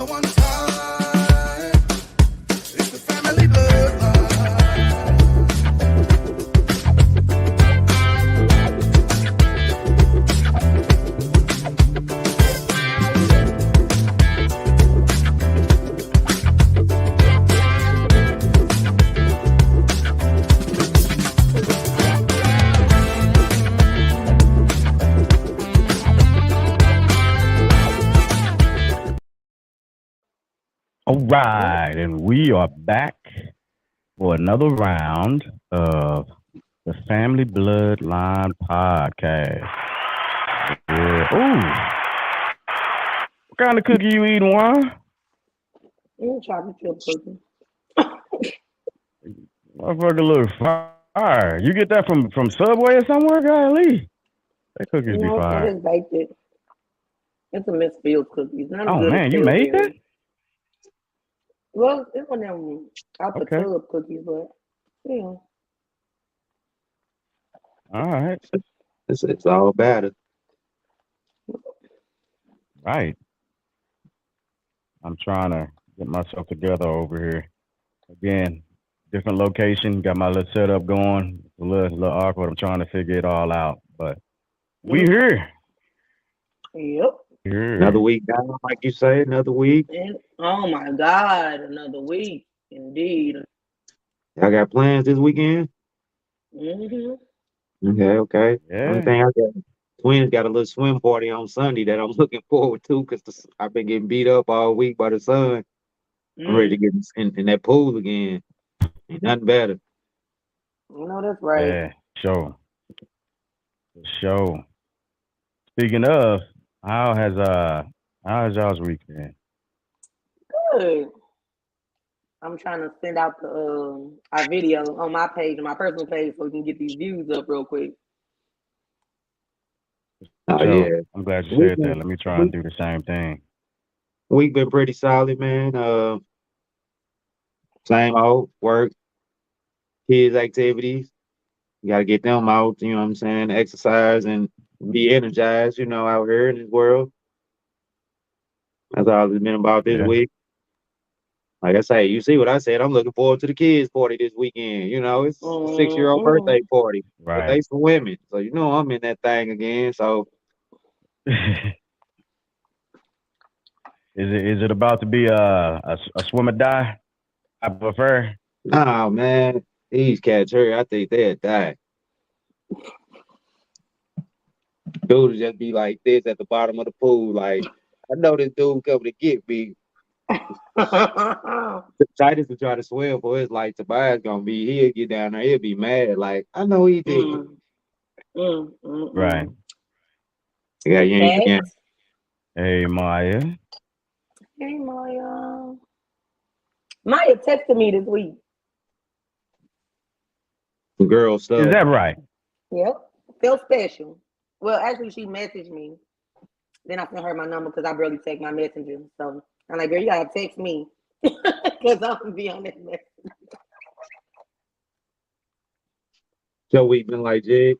One time, it's the family bloodline. All right, and we are back for another round of the Family Bloodline Podcast. Yeah. Ooh, what kind of cookie you eating, Juan? Chocolate chip cookie. Motherfucker look fire. You get that from Subway or somewhere, golly? That cookies be No, I fire. just baked it. It's a Miss Fields cookie. It's not as Oh good as man, you made that? Pillsbury. Well, it's one of them out the Okay. tub cookies, but yeah. All right. It's all batter. Right. I'm trying to get myself together over here. Again, different location. Got my little setup going. It's a little awkward. I'm trying to figure it all out. But we here. Yep. Here. Another week down, like you say, another week. And oh my God, another week. Indeed. Y'all got plans this weekend? Mm-hmm. Okay. Yeah. Only thing I got, twins got a little swim party on Sunday that I'm looking forward to because I've been getting beat up all week by the sun. I'm ready to get in that pool again. Ain't nothing better. You know that's right. Yeah. Show. Speaking of, how has y'all's week been? Good. I'm trying to send out the our video on my page, my personal page, so we can get these views up real quick. Oh Show. yeah. I'm glad you said that. Let me try and do the same thing. Week been pretty solid, man. Same old work, kids activities. You gotta get them out, you know what I'm saying, exercise and be energized, out here in this world. That's all it's been about this Yeah. week. Like I say, you see what I said. I'm looking forward to the kids' party this weekend. It's a 6-year-old birthday party. But Right. they for women. So I'm in that thing again. So Is it about to be a swim or die type of affair? nah, man. These cats here, I think they'd die. Dude would just be like this at the bottom of the pool, like, I know this dude coming to get me. Titus to try to swim for his life. Tobias gonna be, he'll get down there, he'll be mad. Like, I know he did. Right. Yeah, yeah. Hey, Maya. Hey, Maya. Maya texted me this week. Girl stuff. Is that right? Yep. Feel special. Well, actually, she messaged me. Then I sent her my number because I barely check my messenger. So I'm like, girl, you gotta text me because I'm gonna be on that message. So we've been like, Jig.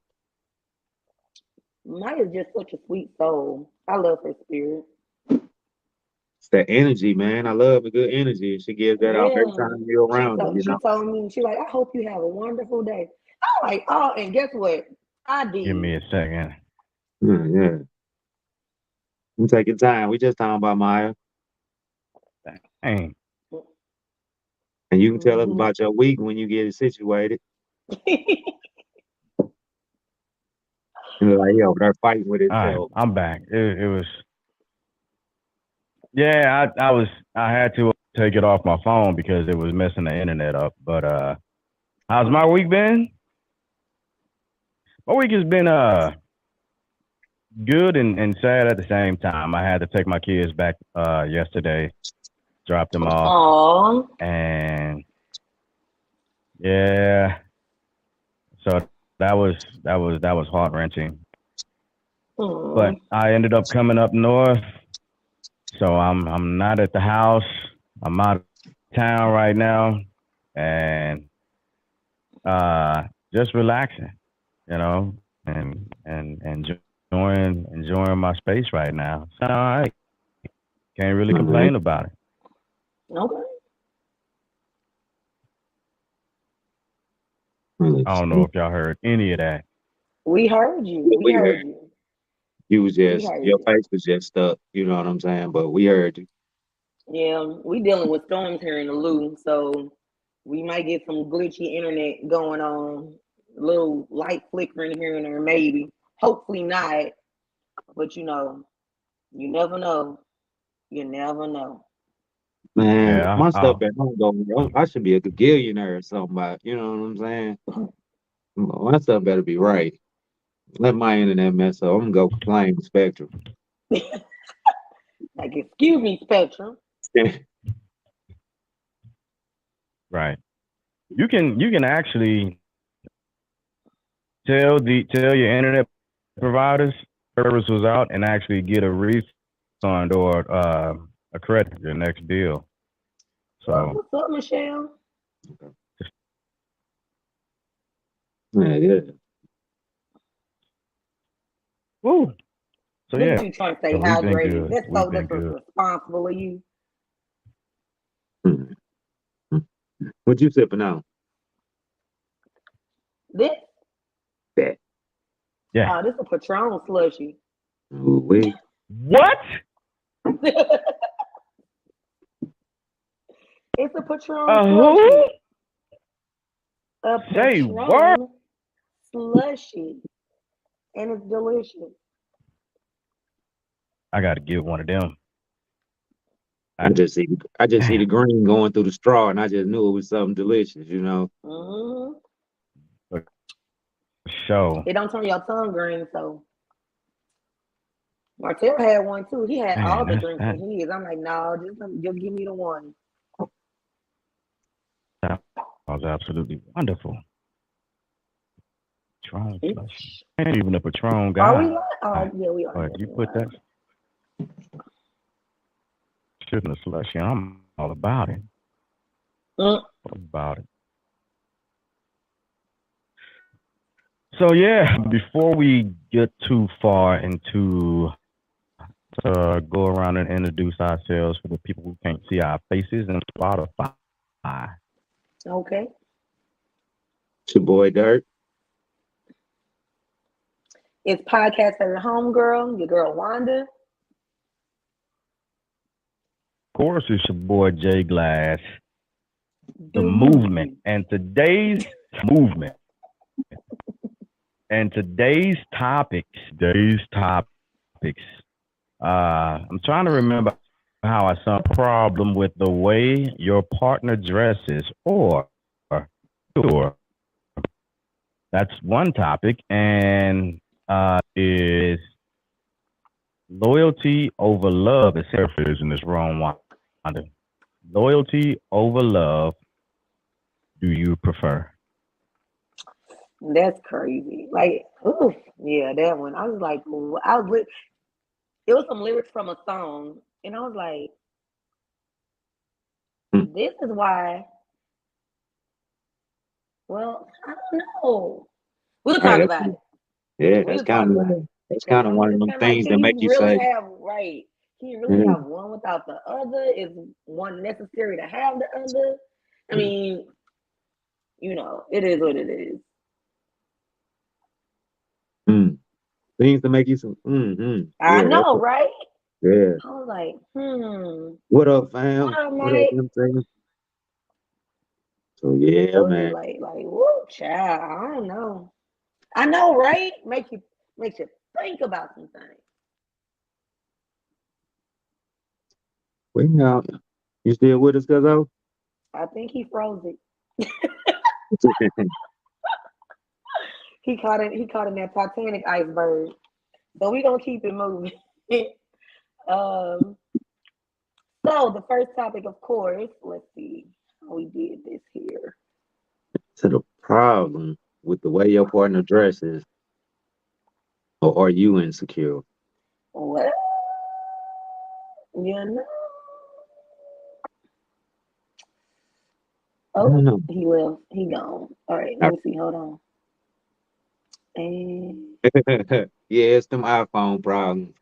Maya's just such a sweet soul. I love her spirit. It's that energy, man. I love a good energy. She gives that off every Yeah. time you're around her, She told me, she's like, I hope you have a wonderful day. I'm like, oh, and guess what? I did. Give me a second. Yeah. I'm taking time. We just talking about Maya. Dang. And you can tell us about your week when you get it situated. You're like, over there fighting with All right, itself. I'm back. It was. Yeah, I had to take it off my phone because it was messing the internet up. But how's my week been? My week has been good and sad at the same time. I had to take my kids back yesterday, drop them off. Aww. And yeah, so that was heart wrenching. But I ended up coming up north, so I'm not at the house. I'm out of town right now, and just relaxing, and enjoying my space right now. It's all right. Can't really Mhm. complain about it. Okay. I don't know if y'all heard any of that. We heard you. We We heard heard. you. You was We just heard your you. face was just stuck. You know what I'm saying? But we heard you. Yeah, we dealing with storms here in the Lou, so we might get some glitchy internet going on. Little light flickering here and there, maybe. Hopefully not, but you know, you never know. You never know. Man, Yeah, my stuff at home going. I should be a gazillionaire or something. You know what I'm saying? My stuff better be right. Let my internet mess up. I'm gonna go complain to Spectrum. Like, excuse me, Spectrum. right. You can actually tell your internet providers service was out and actually get a refund or a credit for your next bill. So What's up, Michelle? Yeah. woo. So Look yeah, at you trying to stay we've been hydrated. good. We've been That's good. responsible of you. Hmm. What you sipping on? This, That. Yeah. this a Patron slushy. Ooh, wait. What? It's a Patron Who? slushy. A Say what? Patron slushy. And it's delicious. I got to get one of them. I just see the green going through the straw, and I just knew it was something delicious. You know. Hmm. Show. It don't turn your tongue green, so. Martell had one too. He had all the drinks in his. I'm like, no, just give me the one. That was absolutely wonderful. Patron slush. I ain't even a Patron guy. Are we like? Oh, yeah, we are. But you put that shit in a slushy, I'm all about it. All about it. So yeah, before we get too far into go around and introduce ourselves for the people who can't see our faces and Spotify. Okay. It's your boy Dirt. It's podcast for your homegirl, your girl Wanda. Of course, it's your boy Jay Glass. The movement. And today's movement. And today's topics. I'm trying to remember how I saw a problem with the way your partner dresses or that's one topic, and is loyalty over love. It's in this wrong one. Loyalty over love. Do you prefer? That's crazy. Like, oof, yeah, that one. I was like, it was some lyrics from a song, and I was like, this is why. Well, I don't know. We'll talk about it. Yeah, that's kind of one of them things that make you really say, have right. Can you really have one without the other? Is one necessary to have the other? I mean, you know, it is what it is. Things to make you some. I know, right? Yeah. I was like, What up, fam? What up, What Mike? up, them? So yeah, So man. like, whoa, child. I don't know. I know, right? Makes you think about some things. Well, you still with us, cuzzo? I think he froze it. He caught it in that Titanic iceberg. So we're gonna keep it moving. So the first topic, of course, let's see how we did this here. So the problem with the way your partner dresses, or are you insecure? Well, you know. Oh, he left. He gone. All right, let me see. Hold on. And yeah, it's them iPhone problems.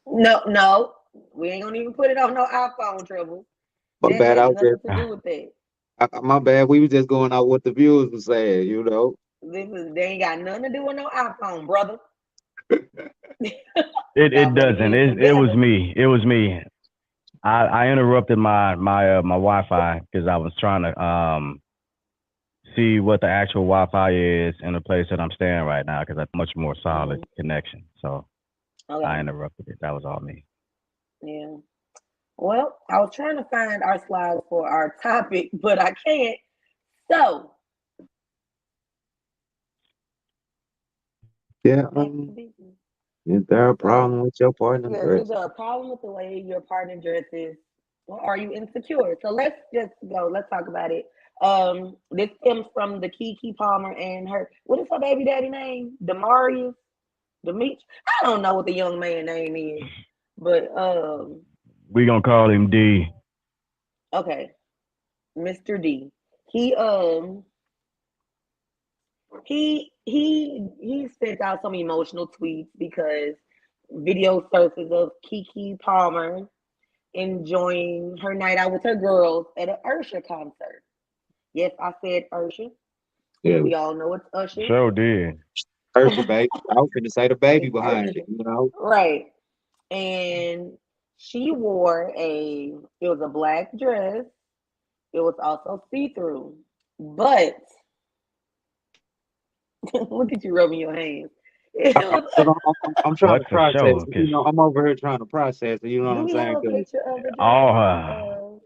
no. We ain't gonna even put it on no iPhone trouble. My That bad. has I was nothing just, to do with that. my bad. We was just going out what the viewers were saying, you know. They ain't got nothing to do with no iPhone, brother. It Y'all better doesn't. get it It was together. me. It was me. I interrupted my Wi-Fi because I was trying to see what the actual Wi-Fi is in the place that I'm staying right now because that's much more solid connection. So I Okay. interrupted it. That was all me. Yeah. Well, I was trying to find our slides for our topic, but I can't. So Yeah. back to business. Is there a problem So with your partner yeah, is dress? there a problem with the way your partner dresses? Or are you insecure? So let's just go. Let's talk about it. This stems from the Kiki Palmer and her. What is her baby daddy name? Demarius, Demetri. I don't know what the young man name is, but We gonna call him D. okay, Mr. D. He um he sent out some emotional tweets because video surfaced of Kiki Palmer enjoying her night out with her girls at an Usher concert. Yes, I said Usher. Yeah, We all know it's Usher. Sure did. Ursha, baby. I was finna say the baby It's behind it, Usher. you know. Right. And she wore it was a black dress. It was also see-through. But look at you rubbing your hands. It was, 'Cause I'm trying What to for process sure? it. You Because know, I'm over here trying to process it. You know what do I'm we have saying? a 'Cause picture of the dress? all her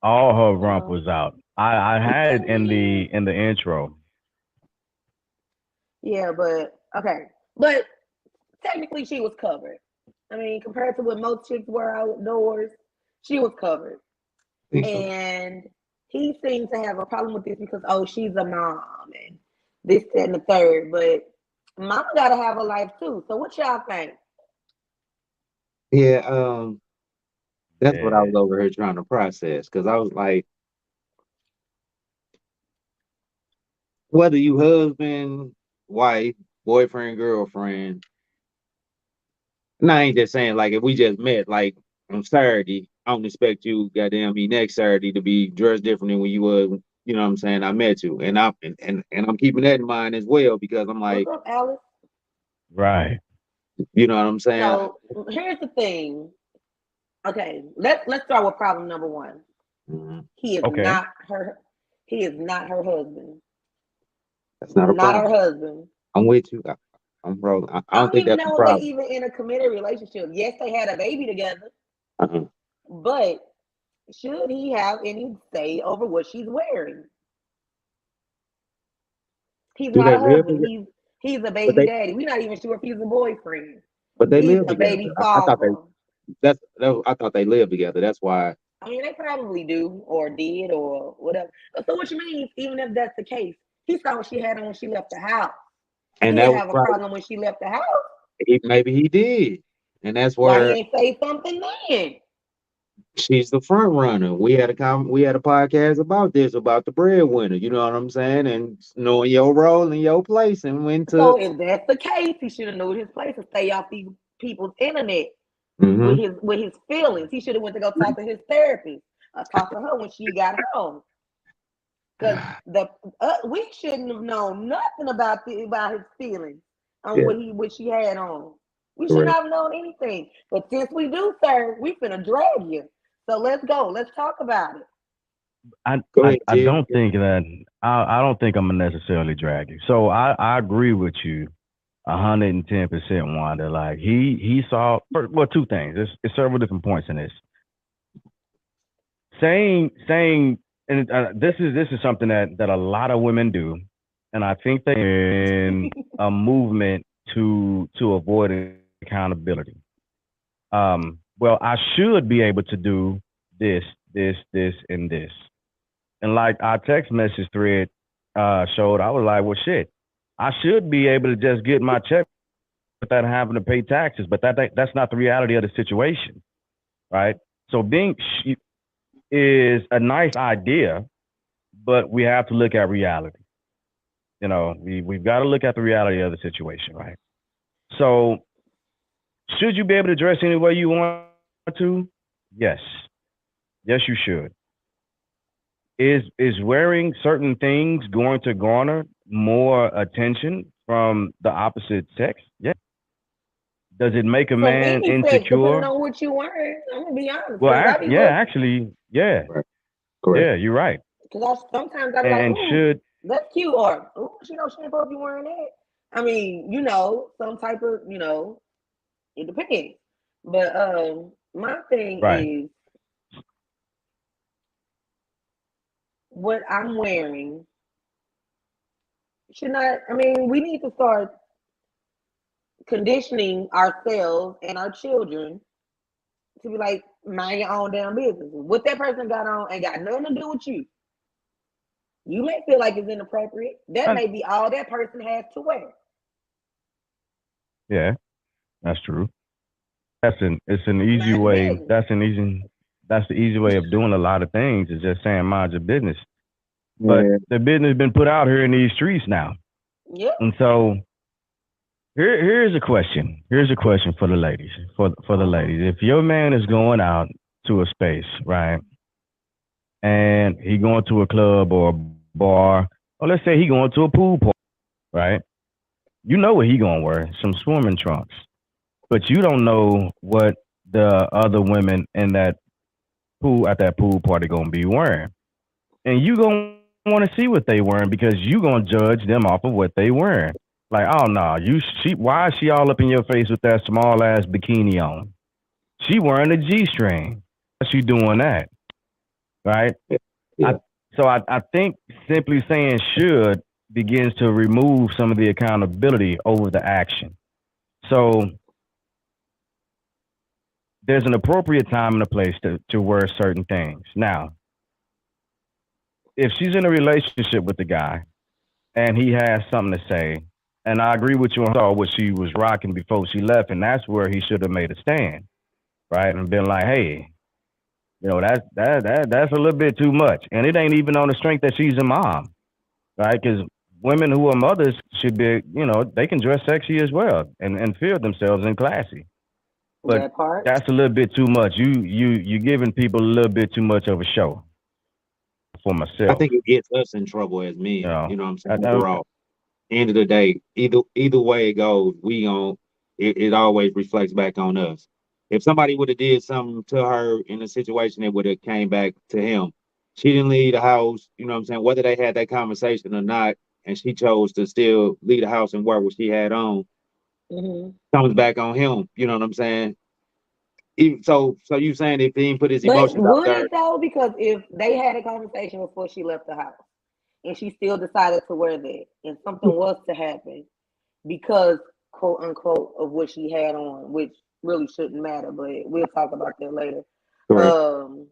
all her rump No. was out. I had it in the intro. Yeah, but okay. But technically she was covered. I mean, compared to what most chicks wear outdoors, she was covered. think so. And he seemed to have a problem with this because she's a mom and this, that, and the third. But mama gotta have a life too. So what y'all think? Yeah, that's what I Yeah. was over here trying to process. Cause I was like, whether you husband, wife, boyfriend, girlfriend, and I ain't just saying like if we just met like on Saturday, I don't expect you, goddamn me, next Saturday to be dressed different than when you was, you know what I'm saying, I met you. And I'm keeping that in mind as well because I'm What's like, up, Alice? Right. you know what I'm saying? So here's the thing. Okay, let's start with problem number one. Mhm. He is Okay. not her. He is not her husband. That's not a Not her problem. husband. I'm with you. I'm rolling. I I don't don't think even that's a know if they problem. even in a committed relationship. Yes, they had a baby together, Uh-huh. but should he have any say over what she's wearing? He's Do not they a live husband. together? He's a But baby they daddy. We're not even sure if he's a boyfriend. but they He's live a together. baby I thought they father. I thought they lived together. That's why. I mean, they probably do or did or whatever. So what you mean? Even if that's the case, he saw what she had on when she left the house. He And that didn't was have a probably problem when she left the house. maybe he did. And that's Why he where ain't say something then? she's the front runner. We had a podcast about this, about the breadwinner, you know what I'm saying? And knowing your role and your place and when to So if that's the case, he should have known his place and stay off these people's internet hmm with his feelings. He should have went to go talk to his therapist. Talk to her when she got home. Because the we shouldn't have known nothing about his feelings on Yeah, what she had on. We should correct. not have known anything. But since we do, sir, we finna drag you. So let's go. Let's talk about it. Go ahead, I Jim. don't think that I don't think I'm gonna necessarily drag you. So I agree with you 110%, Wanda. Like he saw well two things. There's several different points in this. Saying and this is something that a lot of women do, and I think they in a movement to avoid accountability. Well, I should be able to do this, this, and this. And like our text message thread showed, I was like, well, shit, I should be able to just get my check without having to pay taxes, but that's not the reality of the situation, right? So being is a nice idea, but we have to look at reality. You know, we've got to look at the reality of the situation, right? So should you be able to dress any way you want? to? Yes. Yes, you should. Is wearing certain things going to garner more attention from the opposite sex? Yeah. Does it make a From man any sex, depending insecure? on what you wearing. I'm gonna be honest, Well, because I be yeah, look, actually, yeah, Right. Correct. yeah, you're right. because sometimes I be like, And ooh, should that's cute, or ooh, she know she ain't supposed to be wearing that. I mean, some type of, it depends. But my thing right, is what I'm wearing should not. I mean, we need to start conditioning ourselves and our children to be like, mind your own damn business. What that person got on ain't got nothing to do with you. You may feel like it's inappropriate. That Uh, may be all that person has to wear. yeah, that's true. It's an easy Mind way. business. That's the easy way of doing a lot of things is just saying mind your business. But Yeah. the business has been put out here in these streets now, Yep. and so here's a question. Here's a question for the ladies. For the ladies, if your man is going out to a space, right, and he going to a club or a bar, or let's say he going to a pool party, right? You know what he gonna wear? Some swimming trunks, but you don't know what the other women in that pool at that pool party gonna be wearing, and you gonna want to see what they wearing because you gonna judge them off of what they wearing. Like, oh no, why is she all up in your face with that small ass bikini on? She wearing a G string. Why she doing that? Right? Yeah. I think simply saying should begins to remove some of the accountability over the action. So there's an appropriate time and a place to wear certain things. Now, if she's in a relationship with the guy and he has something to say, and I agree with you on what she was rocking before she left, and that's where he should have made a stand, right? And been like, hey, that's a little bit too much. And it ain't even on the strength that she's a mom, right? Because women who are mothers should be, they can dress sexy as well and feel themselves and classy. But That part. that's a little bit too much. You giving people a little bit too much of a show for I myself. think it gets us in trouble as men. You know, You know what I'm I, saying? I, Overall, end of the day, either way it goes, it always reflects back on us. If somebody would have did something to her in a situation, it would have came back to him. She didn't leave the house, you know what I'm saying? Whether they had that conversation or not, and she chose to still leave the house and wear what she had on, Hmm. comes back on him. You know what I'm saying? Even, so you saying if he didn't put his But emotions out would there, it though? Because if they had a conversation before she left the house and she still decided to wear that, and something was to happen because quote unquote of what she had on, which really shouldn't matter, but we'll talk about that later. correct? Um,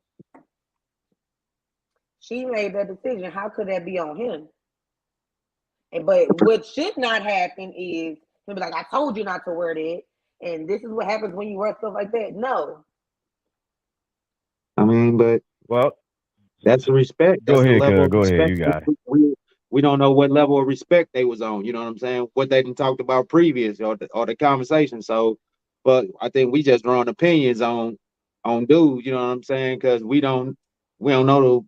she made that decision. How could that be on him? But what should not happen is he'll be like, I told you not to wear that. And this is what happens when you wear stuff like that. No. I mean, but well, that's the respect. go That's the ahead, level cuz. of Go ahead. respect. You got it. We don't know what level of respect they was on. You know what I'm saying? What they done talked about previous or the conversation. So, but I think we just drawing opinions on dude. You know what I'm saying? Because we don't know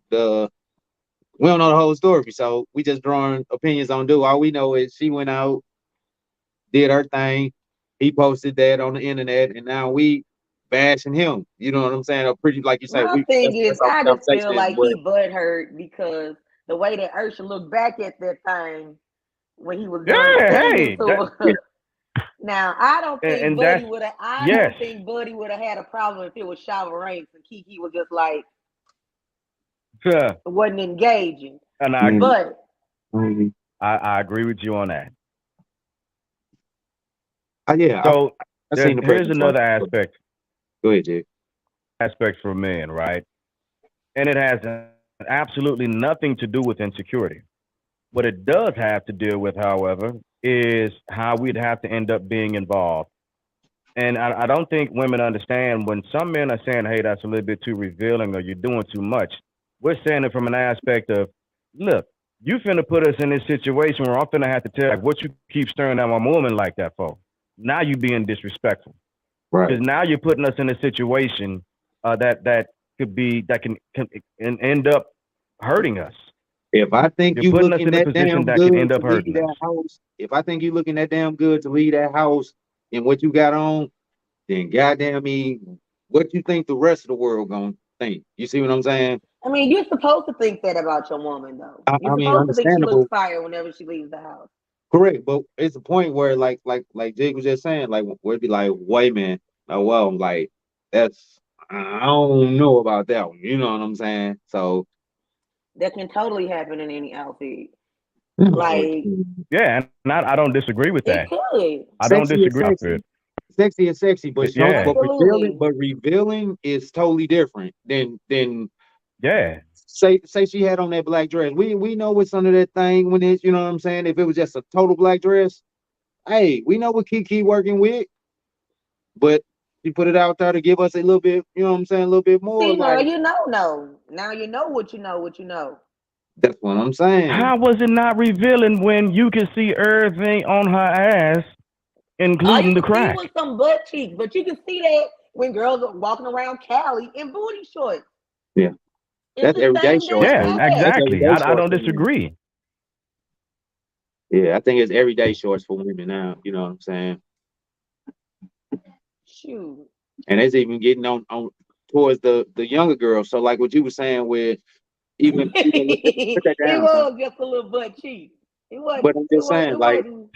we don't know the whole story. So we just drawing opinions on dude. All we know is she went out, did her thing. He posted that on the internet, and now we bashing him. You know what I'm saying? Or pretty like you say, My we thing that's is, our I just feel conversation is like where he butthurt because the way that Ursha looked back at that thing when he was done Yeah, singing hey, to her. Now, I don't think and Buddy that's would have. I yes. don't think Buddy would have had a problem if it was Shava Ranks and Kiki was just like wasn't engaging. And But I agree with you on that. yeah, So I seen the here's preference on another it. aspect Go ahead, Jay. for men, right? And it has absolutely nothing to do with insecurity. What it does have to deal with, however, is how we'd have to end up being involved. And I don't think women understand when some men are saying, hey, that's a little bit too revealing or you're doing too much. We're saying it from an aspect of, look, you finna put us in this situation where I'm finna have to tell like what you keep stirring down my woman like that for. Now you being disrespectful. Right. Because now you're putting us in a situation that can end up hurting us. If I think You're you putting us looking in a that position damn that can good end to up leave hurting that us. house, if I think you looking that damn good to leave that house and what you got on, then goddamn me, what you think the rest of the world gonna think? You see what I'm saying? I mean, you're supposed to think that about your woman, though. I, You're I mean, supposed to think she looks understandable, fire whenever she leaves the house. correct, but it's a point where like Jake was just saying, like where it be like, wait man, oh well, like that's I don't know about that one. You know what I'm saying? So That can totally happen in any outfit. you know, Like, Yeah, and I don't disagree with it that. could. I don't sexy is disagree with sexy. it. Sexy is sexy, but Yeah, Absolutely. revealing is totally different than yeah. say she had on that black dress. We know what's under that thing when it's, you know what I'm saying? If it was just a total black dress, hey, we know what Kiki working with, but she put it out there to give us a little bit, you know what I'm saying, a little bit more See, now like you know, no. Now you know what you know, what you know. that's what I'm saying. How was it not revealing when you can see everything on her ass, All you including the can see was crack? some butt cheeks, but you can see that when girls are walking around Cali in booty shorts. Yeah. It's That's the everyday same shorts damn for Yeah, you. ass. That's exactly. everyday I shorts don't for women. disagree. Yeah, I think it's everyday shorts for women now, you know what I'm saying? Shoot. And it's even getting on towards the younger girls. So like what you were saying with even put that It down, son. was just a little butt cheek. It wasn't. But I'm just saying, It like wasn't.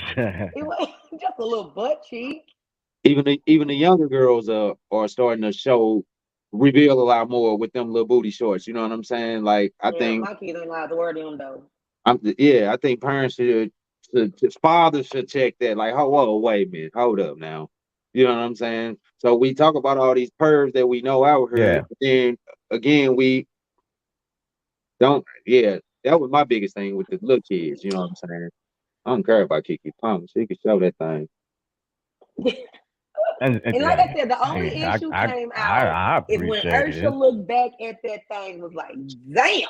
It was just a little butt cheek. even the younger girls are starting to reveal a lot more with them little booty shorts. You know what I'm saying? Like I Yeah, think my kids ain't allowed to wear them though. I think parents should fathers should check that. Like, oh, whoa, wait a minute, hold up now. You know what I'm saying? So we talk about all these pervs that we know out here, Yeah. but then again we don't. Yeah, that was my biggest thing with the little kids. You know what I'm saying? I don't care about Kiki Palmer. She can show that thing. And like I said, the only Hey, issue came out I is when appreciate Ursha it. looked back at that thing was like, damn.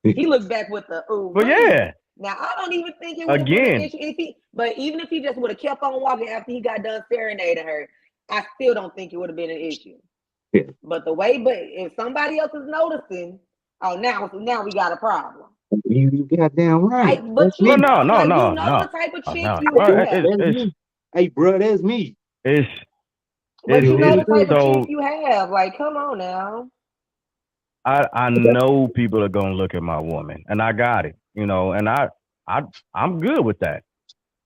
He looked back with the ooh But wee. yeah, Now I don't even think it would have been an again, issue but even if he just would have kept on walking after he got done serenading her, I still don't think it would have been an issue. Yeah. But if somebody else is noticing, oh now we got a problem. You goddamn right. Like, but That's you but me. no, know, no, like no, you know no, the type of no, chick no. you Well, have. That's me. Hey, bro, that's me. it's But you know the It's type of chick so you have. Like, come on now. I know people are gonna look at my woman, and I got it, and I I'm good with that.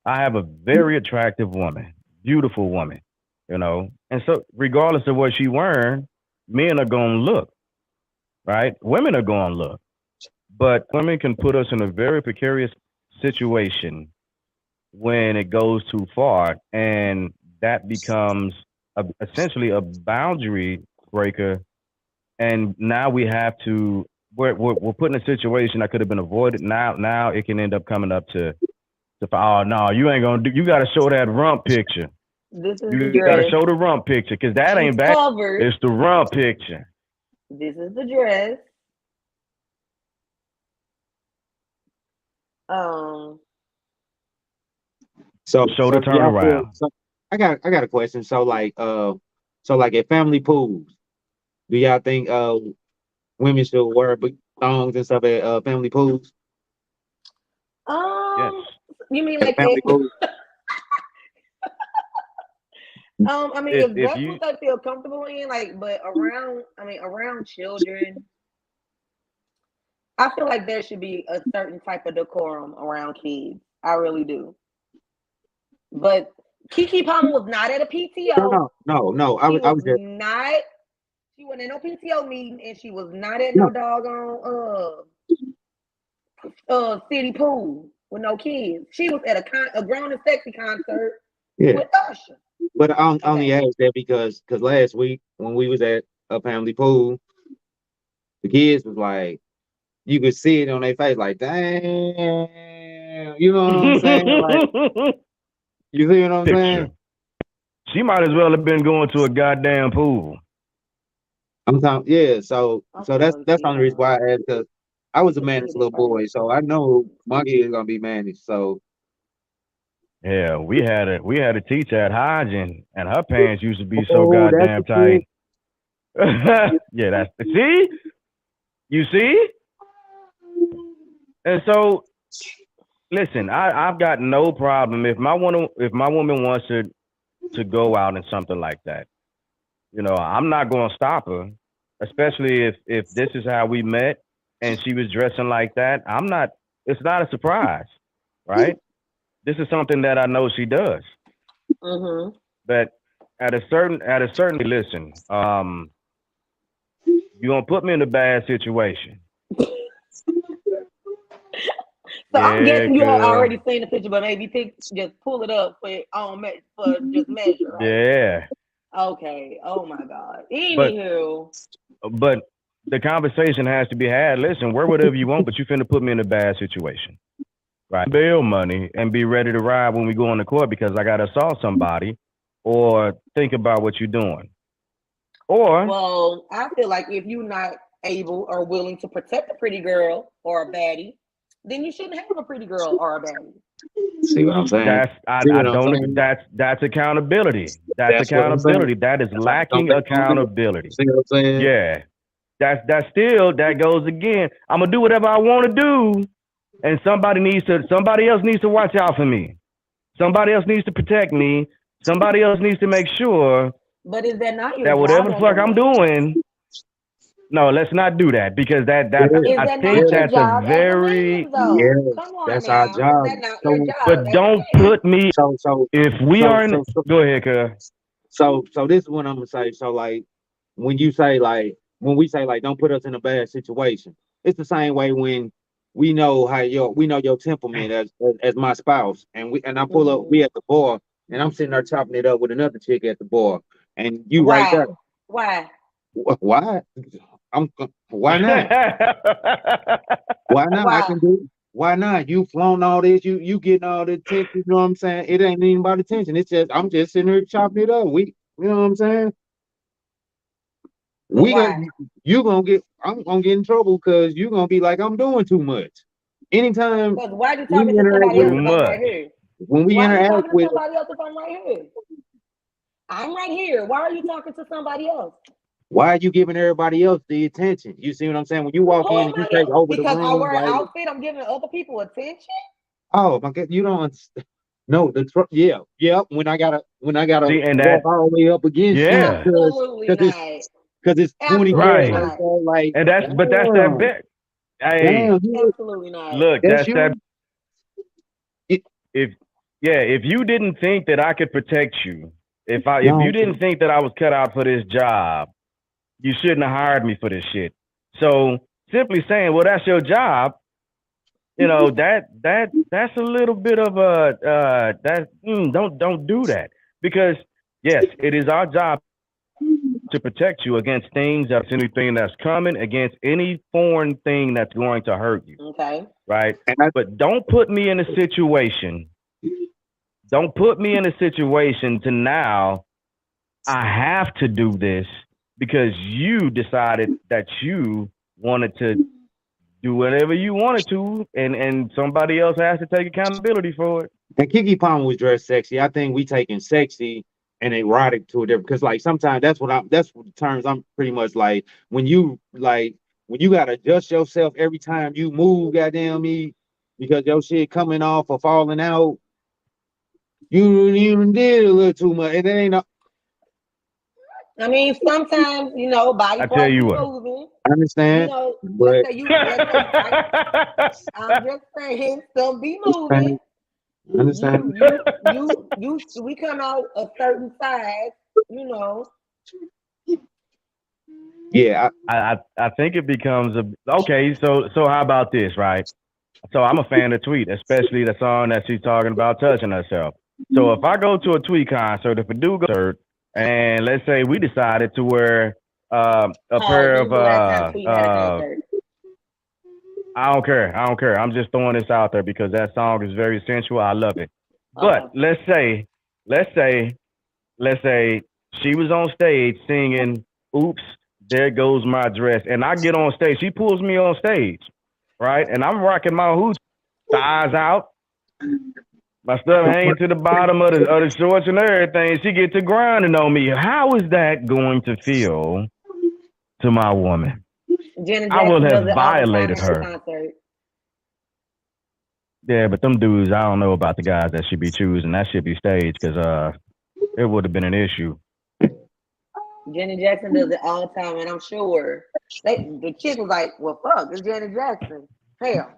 I have a very attractive woman, beautiful woman, and so regardless of what she wearing, men are gonna look, right? Women are gonna look, but women can put us in a very precarious situation when it goes too far, and that becomes essentially a boundary breaker. And now we have to we're put in a situation that could have been avoided. Now it can end up coming up to oh no, you ain't gonna do. You got to show that rump picture. This is the You got to dress. show the rump picture because that She's ain't bad. covered. It's the rump picture. This is the dress. Um, So Show the do y'all feel turnaround. so I got a question. So like at family pools, do y'all think women should wear thongs and stuff at family pools? Yes. you mean At like family pools? I mean, If if if that's you what they feel comfortable in, like, but around children, I feel like there should be a certain type of decorum around kids. I really do. But Kiki Palmer was not at a PTO. No. She I was was just not. She wasn't at no PTO meeting, and she was not at no, no doggone city pool with no kids. She was at a grown and sexy concert yeah. with Usher. But I only Okay. asked that because last week when we was at a family pool, the kids was like, you could see it on their face, like, damn, you know what I'm saying? Like, you see what I'm picture, saying? she might as well have been going to a goddamn pool. I'm talking, yeah. So Okay, that's the only reason yeah. why I asked because I was a Let's see managed this little first. boy, so I know my kid is gonna be managed. So Yeah, we had a teacher at Hodgin, and her pants used to be so Oh, that's goddamn the kid. tight. Yeah, that's see, you see, and so listen, I've got no problem if my woman wants to go out and something like that. I'm not going to stop her, especially if this is how we met and she was dressing like that. I'm not. It's not a surprise, right? This is something that I know she does. Mm-hmm. But at a certain listen, you're gonna put me in a bad situation. So I'm Yeah, guessing you all girl. already seen the picture, but maybe just pull it up for just measure, right? Yeah. Okay. Oh my God. But Anywho, but the conversation has to be had. Listen, wear whatever you want, but you finna put me in a bad situation. Right. Bail money and be ready to ride when we go into court because I gotta assault somebody or think about what you're doing. Or well, I feel like if you're not able or willing to protect a pretty girl or a baddie, then you shouldn't have a pretty girl or a baddie. See what I'm saying? See I what I'm don't saying? that's accountability. That's That's what I'm saying. accountability. That is That's why I don't lacking think I'm gonna do it. accountability. See what I'm saying? Yeah. That's still that goes again. I'm gonna do whatever I want to do, and somebody else needs to watch out for me. Somebody else needs to protect me. Somebody else needs to make sure But is that not your that job whatever the as fuck a I'm man? doing, no, let's not do that because It Is I that think not your that's a job as a very man, though? Yes, Come on that's our now. Is job. that not your So, job but as a don't man? put me so, if we so, are in. so, so, Go ahead, cuz. so this is what I'm gonna say. So, like, when you say like, when we say like, don't put us in a bad situation, it's the same way when we know your temperament as my spouse, and I pull up, Mm-hmm. we at the bar, and I'm sitting there chopping it up with another chick at the bar, and you right Why? there. Why? Why? Why not? Why not? I Why? can do it. Why not? You flown all this, you getting all the attention, you know what I'm saying? It ain't even about attention. It's just I'm just sitting here chopping it up. You know what I'm saying? But We gonna why? I'm gonna get in trouble because you're gonna be like I'm doing too much. Anytime Because why are you we talking to interact somebody with else Too if I'm right much. here? when we Why are you interact talking to with somebody else if I'm right here? I'm right here. Why are you talking to somebody else? why are you giving everybody else the attention? You see what I'm saying? When you walk Who in am and you I take giving? over the Because I room, wear an like, outfit, I'm giving other people attention? oh my God, you don't no yeah. When I gotta See, and walk that, all the way up against you yeah, Absolutely because not. it's 20 Absolutely girls right. right not. there, like, And but that's that damn, bit. Hey, damn, Absolutely not. look, that's that's that. you. It, If yeah, if you didn't think that I could protect you, if you no, didn't think that I was cut out for this job, you shouldn't have hired me for this shit. So simply saying, well, that's your job. That's a little bit of a don't do that because yes, it is our job to protect you against anything that's coming, against any foreign thing that's going to hurt you, Okay. right? and I, But don't put me in a situation. Don't put me in a situation to now I have to do this because you decided that you wanted to do whatever you wanted to, and somebody else has to take accountability for it. and Kiki Palmer was dressed sexy. I think we taking sexy and erotic to a different because like sometimes that's what the terms I'm pretty much like when you gotta adjust yourself every time you move, goddamn me, because your shit coming off or falling out. You did a little too much, and it ain't. I mean, sometimes, body I tell parts you be what. moving. I understand, but I'm just saying, some be I moving. understand. We come out a certain size, you know. Yeah, I think it becomes okay. So how about this, right? So I'm a fan of Tweet, especially the song that she's talking about touching herself. So if I go to a Tweet concert, if a dude goes to concert, and let's say we decided to wear a Pause. pair When of was the last time Tweet had a concert? I don't care. I don't care. I'm just throwing this out there because that song is very sensual. I love it. But Okay. let's say she was on stage singing "Oops, There Goes My Dress," and I get on stage. She pulls me on stage, right? And I'm rocking my hooch, thighs out, My stuff hanging to the bottom of the shorts and everything. She get to grinding on me. How is that going to feel to my woman? Janet I will Jackson does have it all the time violated at her her. concert. Yeah, but them dudes, I don't know about the guys that should be choosing. That should be staged because it would have been an issue. Janet Jackson does it all the time, and I'm sure the chick was like, "Well, fuck, it's Janet Jackson." Hell,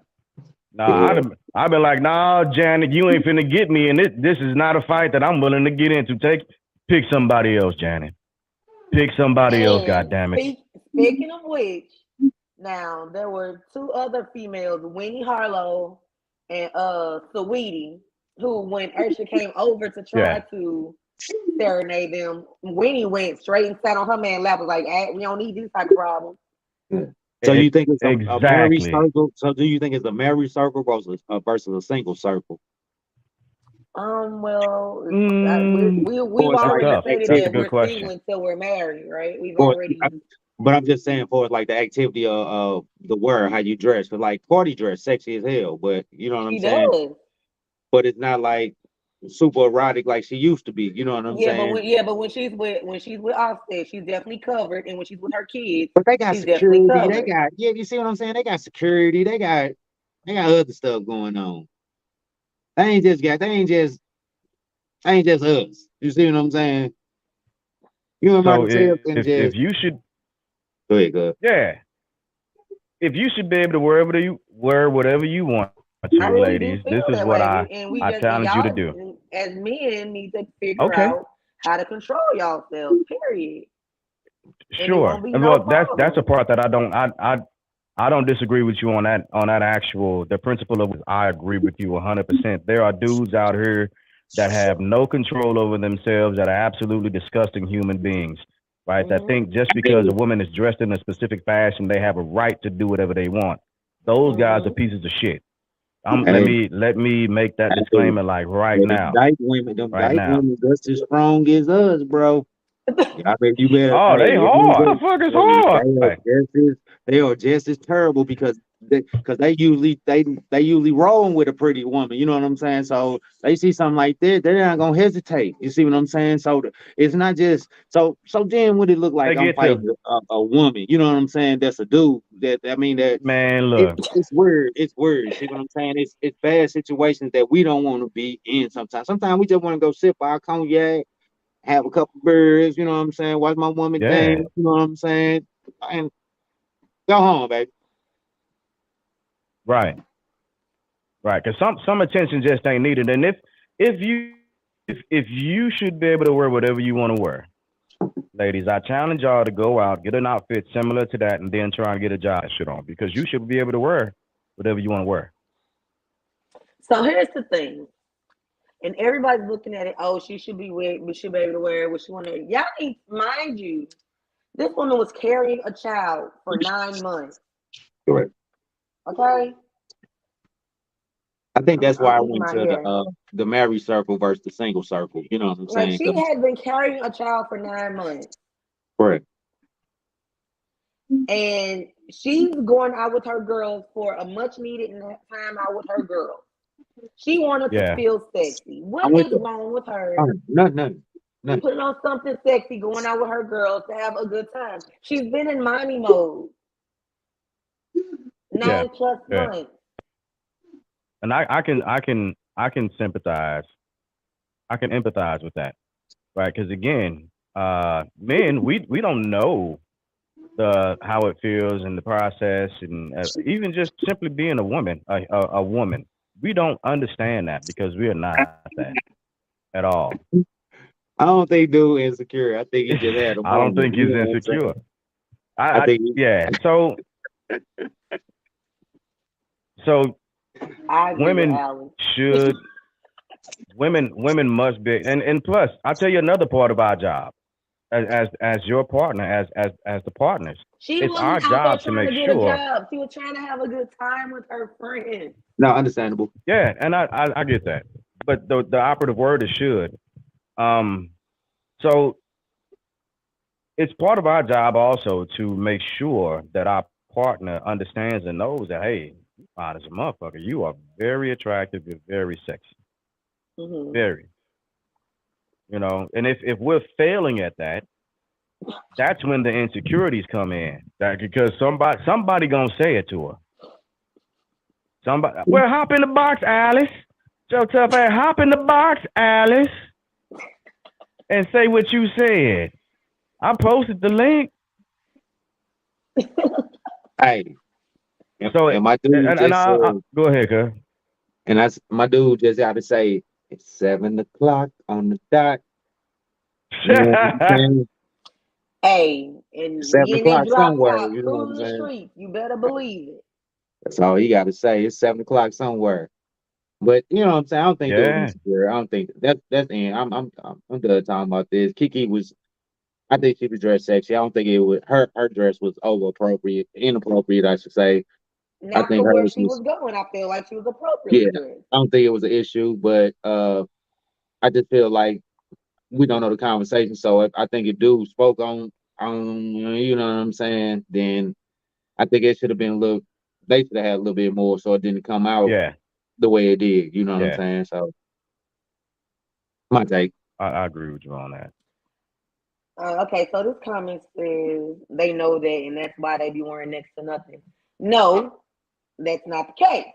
Nah, I'd been like, nah, Janet, you ain't finna get me, and this is not a fight that I'm willing to get into. Pick somebody else, Janet. Pick somebody else, and goddammit. speaking of which, now there were two other females, Winnie Harlow and Saweetie, who when Ursha came over to try to serenade them, Winnie went straight and sat on her man's lap, was like, we don't need these type of problems. So you think it's a married Exactly. circle? So do you think it's a married circle versus a single circle? Well, we've Or it's already like stated That's a that good we're question. single until we're married, right? We've Or- already. But I'm just saying, for like the activity of the wear, how you dress, but like party dress, sexy as hell. But you know what I'm She saying? does. But it's not like super erotic like she used to be. You know what I'm Yeah, saying? but when she's with Offset, she's definitely covered, and when she's with her kids, But they got she's definitely security. They covered. got you see what I'm saying? They got security. They got other stuff going on. They ain't just us. You see what I'm saying? You know So about to and if just you should, go ahead, go. yeah, if you should be able to wear whatever you want I to, really ladies, do this feel is that what way, and we I just challenge you to do. y'all as men need to figure Okay. out how to control yourselves. Period. And it Sure. won't be no Well, that's a problem. part that I don't disagree with you on that actual the principle of I agree with you 100%. There are dudes out here that have no control over themselves that are absolutely disgusting human beings, right? That Mhm. think just because a woman is dressed in a specific fashion, they have a right to do whatever they want. Those guys are pieces of shit. Let me make that disclaimer like right now. Dyke women, them Right dyke now. women just as strong as us, bro. I bet you better. Oh, they hey, hard. Motherfuckers hard. They are just as terrible because they usually rolling with a pretty woman. You know what I'm saying? So they see something like that, they're not gonna hesitate. You see what I'm saying? So it's not just so then what it look like They I'm get to fighting a woman. You know what I'm saying? That's a dude. That man, look. it's weird. It's weird. See what I'm saying? It's bad situations that we don't want to be in sometimes. Sometimes we just want to go sip our cognac, have a couple beers, you know what I'm saying? Watch my woman Yeah. dance, you know what I'm saying? And go home, baby. Right. Because some attention just ain't needed. And if you should be able to wear whatever you want to wear, ladies, I challenge y'all to go out, get an outfit similar to that, and then try and get a job shit on because you should be able to wear whatever you want to wear. So here's the thing, and everybody's looking at it. Oh, she should be able to wear what she want to. Y'all need, mind you, this woman was carrying a child for 9 months. Correct. Okay. I think that's why I I'm went eating my to the married circle versus the single circle. You know what I'm Like saying? she had been carrying a child for 9 months, Correct. and she's going out with her girls for a much needed time out with her girls. She wanted to feel sexy. What is wrong with her? Nothing. Putting on something sexy, going out with her girls to have a good time. She's been in mommy mode 9+ months. And I can sympathize. I can empathize with that, right? Because again, men, we don't know how it feels in the process, and even just simply being a woman, a woman, we don't understand that because we are not that at all. I don't think dude insecure. I think he just had a moment. I don't think he's insecure. I think yeah. So women should women must be and plus I'll tell you another part of our job as your partner as the partners. It's our job to make sure. She was trying to have a good time with her friends. No, understandable. Yeah, and I get that, but the operative word is should. So it's part of our job also to make sure that our partner understands and knows that hey, you fine as a motherfucker. You are very attractive. You're very sexy. Hmm. Very. And if we're failing at that, that's when the insecurities come in. That because somebody gonna say it to her. Somebody, well, hop in the box, Alice. So tough ass, hop in the box, Alice, and say what you said. I posted the link. Hey, So and my dude and just I said, go ahead, cuz. and my dude just got to say, it's 7 o'clock on the dot. You know what I'm saying? Hey, and Seven we in that o'clock drop somewhere. top You know what I'm cruising the saying? streets. You better believe it. That's all he got to say. It's 7 o'clock somewhere. But you know what I'm saying? I don't think they were Yeah, insecure. I don't think that's the end. I'm done talking about this. Kiki was. I think she was dressed sexy. I don't think it was her dress was over appropriate, inappropriate, I should say. I Not think for where hers she was. was going. I feel like she was Yeah, appropriately dressed. I don't think it was an issue, but I just feel like we don't know the conversation. So if I think if dude spoke on you know what I'm saying, then I think it should have been a little. They should have had a little bit more, so it didn't come out yeah, the way it did. You know what I'm yeah. saying? So my take. I agree with you on that. Okay, so this comment says they know that, and that's why they be wearing next to nothing. No, that's not the case.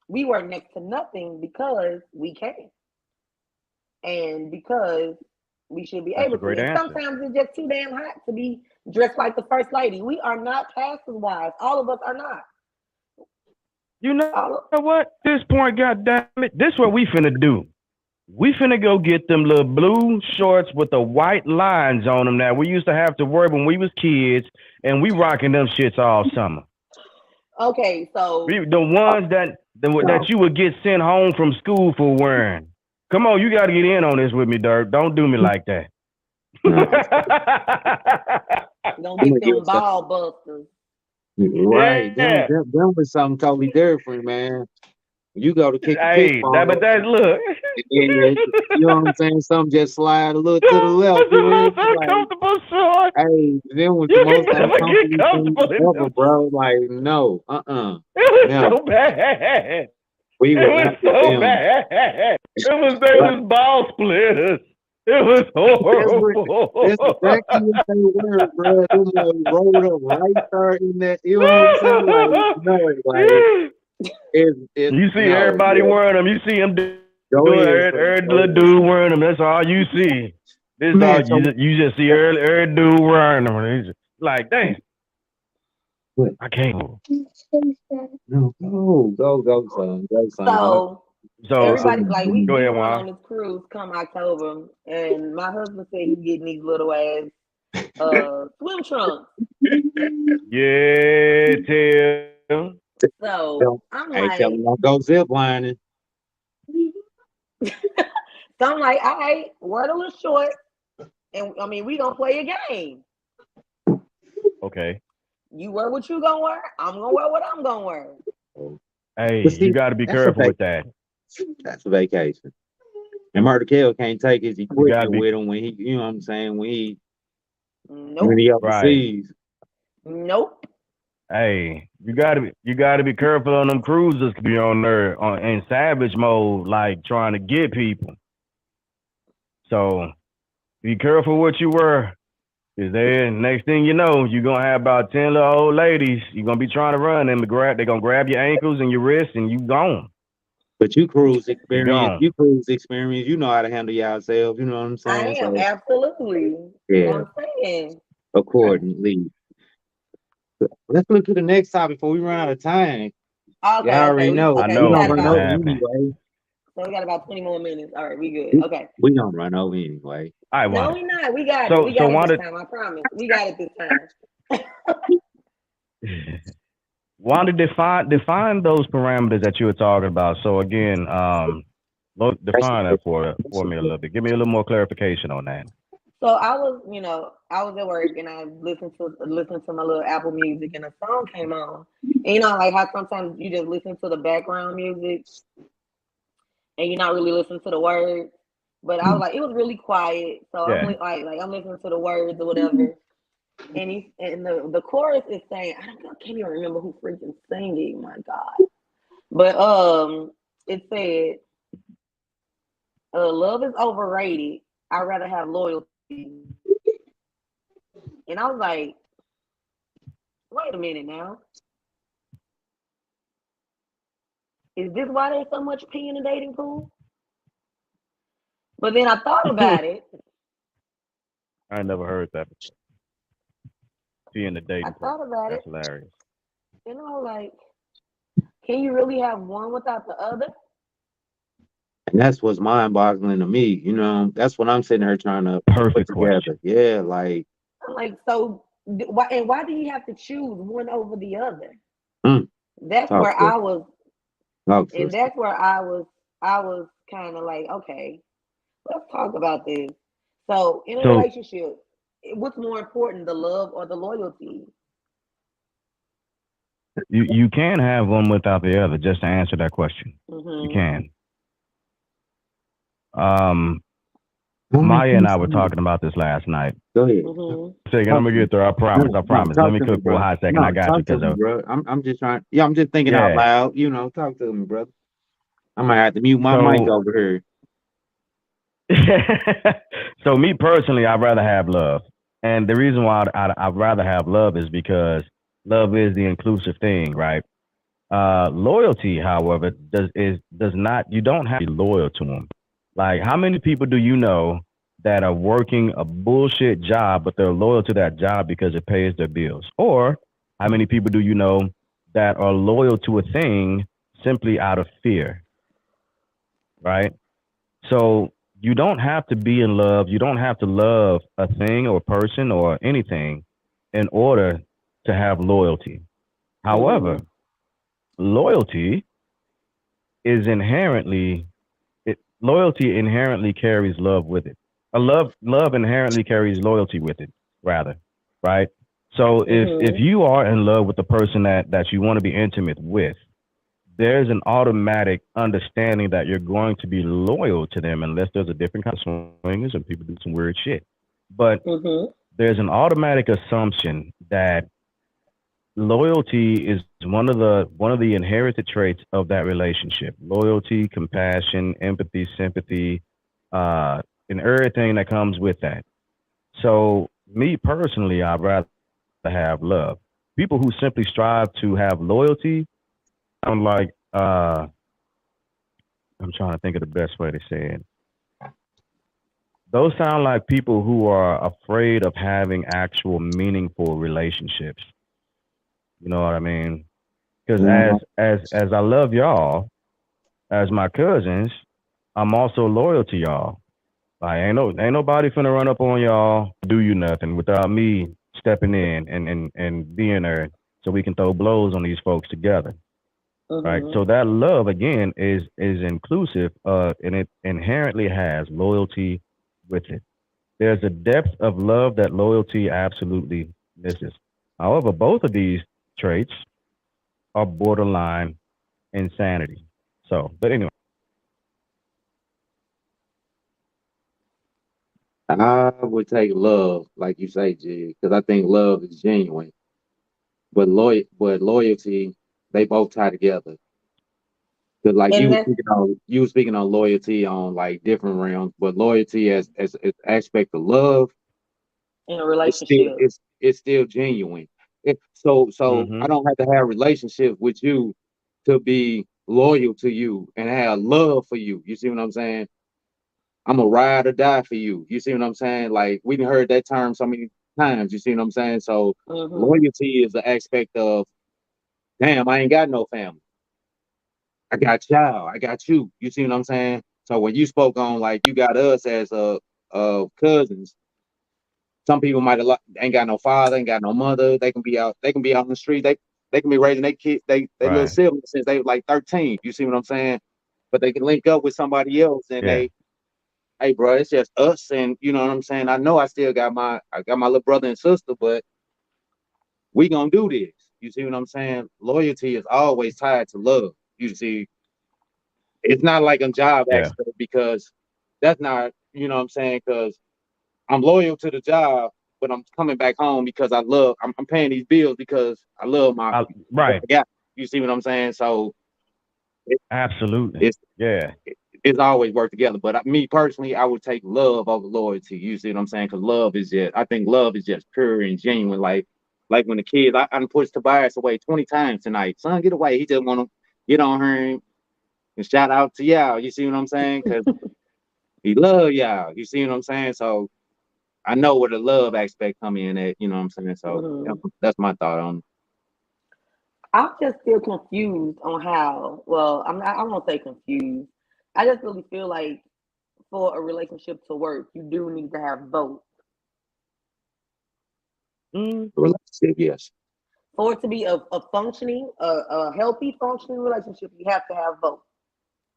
We wear next to nothing because we can, and because we should be That's a able to. great And answer. sometimes it's just too damn hot to be dressed like the first lady. We are not pastor's wives. All of us are not. You know All what? At this point, goddamn it, this what we finna do. We finna go get them little blue shorts with the white lines on them that we used to have to wear when we was kids, and we rocking them shits all summer. okay, so The ones that you would get sent home from school for wearing. Come on, you got to get in on this with me, Dirk. Don't do me like that. No, don't I'm get gonna give them it some. ball busters. Right, Yeah. them was something totally different, man. You go to kick a Hey, but kickball, that's look. and then you know what I'm saying? Some just slide a little to the left. It's the You know, most it's like, uncomfortable short. hey, them was the You most can never get uncomfortable thing comfortable in ever, them. bro. Like, no, It was no, so bad. we It will was not with so them. bad. They Right. was ball splitters. It was That's what. That's horrible. exactly what they were, bro. Them like rolled up right there in that. You know what I'm saying? Like, no, like it's You see no, everybody yeah. wearing them. You see them Go doing ahead, son. every Go little ahead. dude wearing them. That's all you see. This all Man, so you just see every dude wearing them. And it's like, damn, what? I can't. No, go, son. Go, son. So So everybody like we go we ahead, going Juan. on this cruise come October, and my husband said he's getting these little ass swim trunks. Yeah, Tim. So Tell- I'm I ain't telling like, you don't go zip lining. all right, wear the little shorts, and I mean we gonna play a game. Okay. You wear what you gonna wear. I'm gonna wear what I'm gonna wear. Hey, But you see, got to be that's a careful with that. that's a vacation. And Murder Kill can't take his You got to equipment be with him when he, you know what I'm saying, when Nope, he right. overseas. nope. Hey, you got to be careful on them cruisers to be on there in savage mode, like trying to get people. So be careful what you wear. Cause then next thing you know, you're gonna have about 10 little old ladies. You're gonna be trying to run them they're gonna grab your ankles and your wrists and you gone. But You gone. you cruise experience, you know how to handle yourself, you know what I'm I saying? am So absolutely. yeah, I'm saying. accordingly. Let's look to the next topic before we run out of time. Y'all Okay, already know I we we know got gonna what's run gonna over about happen. anyway. so we got about 20 more minutes. All right, we good. We, Okay. we gonna run over anyway. All right, No, Wanda. we not. We got it. So We so got it this Wanda time. I promise. We got it this time. Wanda define those parameters that you were talking about. So again, That's define that for me a little bit. Give me a little more clarification on that. So I was at work and I listened to my little Apple Music and a song came on. And like how sometimes you just listen to the background music and you're not really listening to the words. But I was like, it was really quiet. So I'm Yeah. like I'm listening to the words or whatever. And the chorus is saying, I can't even remember who freaking singing, my God. But it said, love is overrated. I'd rather have loyalty. And I was like, wait a minute now. Is this why there's so much pee in the dating pool? But then I thought about it. I never heard that. Being the I dating pool. thought about it. That's hilarious. And I was like, can you really have one without the other? And that's what's mind-boggling to me. You know, that's what I'm sitting here trying to put Perfect together. question. Yeah, like, I'm like, so why do you have to choose one over the other? Mm. That's Talk where to us. I was, Talk to and us. that's where I was kind of like, okay, let's talk about this. So in a So relationship, what's more important, the love or the loyalty? you can have one without the other. Just to answer that question, you Mm-hmm. can. Um, I don't Maya and I were understand. talking about this last night. Go ahead. Mm-hmm. Second, I'm Talk gonna to me. get there. I promise. I No, promise. Let talk me to me, cook for a bro. hot second. No, I got you talk to because me, bro. I'm just trying. Yeah, I'm just thinking out yeah. loud. You know, talk to me, brother. I might have to mute my mic So over so me personally, I'd rather have love, and the reason why I'd rather have love is because love is the inclusive thing, right? Loyalty, however, does not. You don't have to be loyal to them. Like, how many people do you know that are working a bullshit job, but they're loyal to that job because it pays their bills? Or how many people do you know that are loyal to a thing simply out of fear, right? So you don't have to be in love. You don't have to love a thing or person or anything in order to have loyalty. Mm-hmm. However, loyalty is inherently loyalty inherently carries love with it. A love inherently carries loyalty with it, rather, right? So if Mm-hmm. you are in love with the person that you want to be intimate with, there's an automatic understanding that you're going to be loyal to them unless there's a different kind of swingers and people do some weird shit. But Mm-hmm. there's an automatic assumption that loyalty is one of the inherited traits of that relationship. Loyalty, compassion, empathy, sympathy, and everything that comes with that. So me personally, I'd rather have love. People who simply strive to have loyalty, I'm like, I'm trying to think of the best way to say it. Those sound like people who are afraid of having actual meaningful relationships. You know what I mean? Because here. as I love y'all as my cousins, I'm also loyal to y'all. Like ain't nobody finna run up on y'all, do you nothing without me stepping in and being there so we can throw blows on these folks together. Right. Mm-hmm. So that love again is inclusive, and it inherently has loyalty with it. There's a depth of love that loyalty absolutely misses. However, both of these traits are borderline insanity. So, but anyway, I would take love, like you say, G, because I think love is genuine. But loyalty, they both tie together. Because like And that's you were speaking on loyalty on like different realms, but loyalty as aspect of love, in a relationship. it's still genuine. So I hmm don't have to have a relationship with you to be loyal to you and have love for you. You see what I'm saying? I'm a ride or die for you. You see what I'm saying? Like we done heard that term so many times. You see what I'm saying? So Mm-hmm. loyalty is the aspect of, damn, I ain't got no family. I got y'all. I got you. You see what I'm saying? So when you spoke on like you got us as cousins, some people might have ain't got no father, ain't got no mother. They can be out. They can be out on the street. They can be raising their kids. They little right, siblings since they were like 13. You see what I'm saying? But they can link up with somebody else and yeah, they, hey, bro, it's just us, and you know what I'm saying. I know I got my little brother and sister, but we gonna do this. You see what I'm saying? Loyalty is always tied to love. You see, it's not like a job yeah, aspect because that's not, you know what I'm saying? Because I'm loyal to the job, but I'm coming back home because I'm paying these bills because I love what right, I got. You see what I'm saying? So it, absolutely, it's yeah. it's always worked together. But me personally, I would take love over loyalty. You see what I'm saying? Because love is just, I think love is just pure and genuine. Like when the kids, I done pushed Tobias away 20 times tonight. Son, get away. He just want to get on her and shout out to y'all. You see what I'm saying? Because he love y'all. You see what I'm saying? So I know where the love aspect come in at. You know what I'm saying? So that's my thought on it. I'm just still confused on how. Well, I'm not. I won't say confused. I just really feel like for a relationship to work, you do need to have both. Relationship, yes. For it to be a functioning, a healthy, functioning relationship, you have to have both.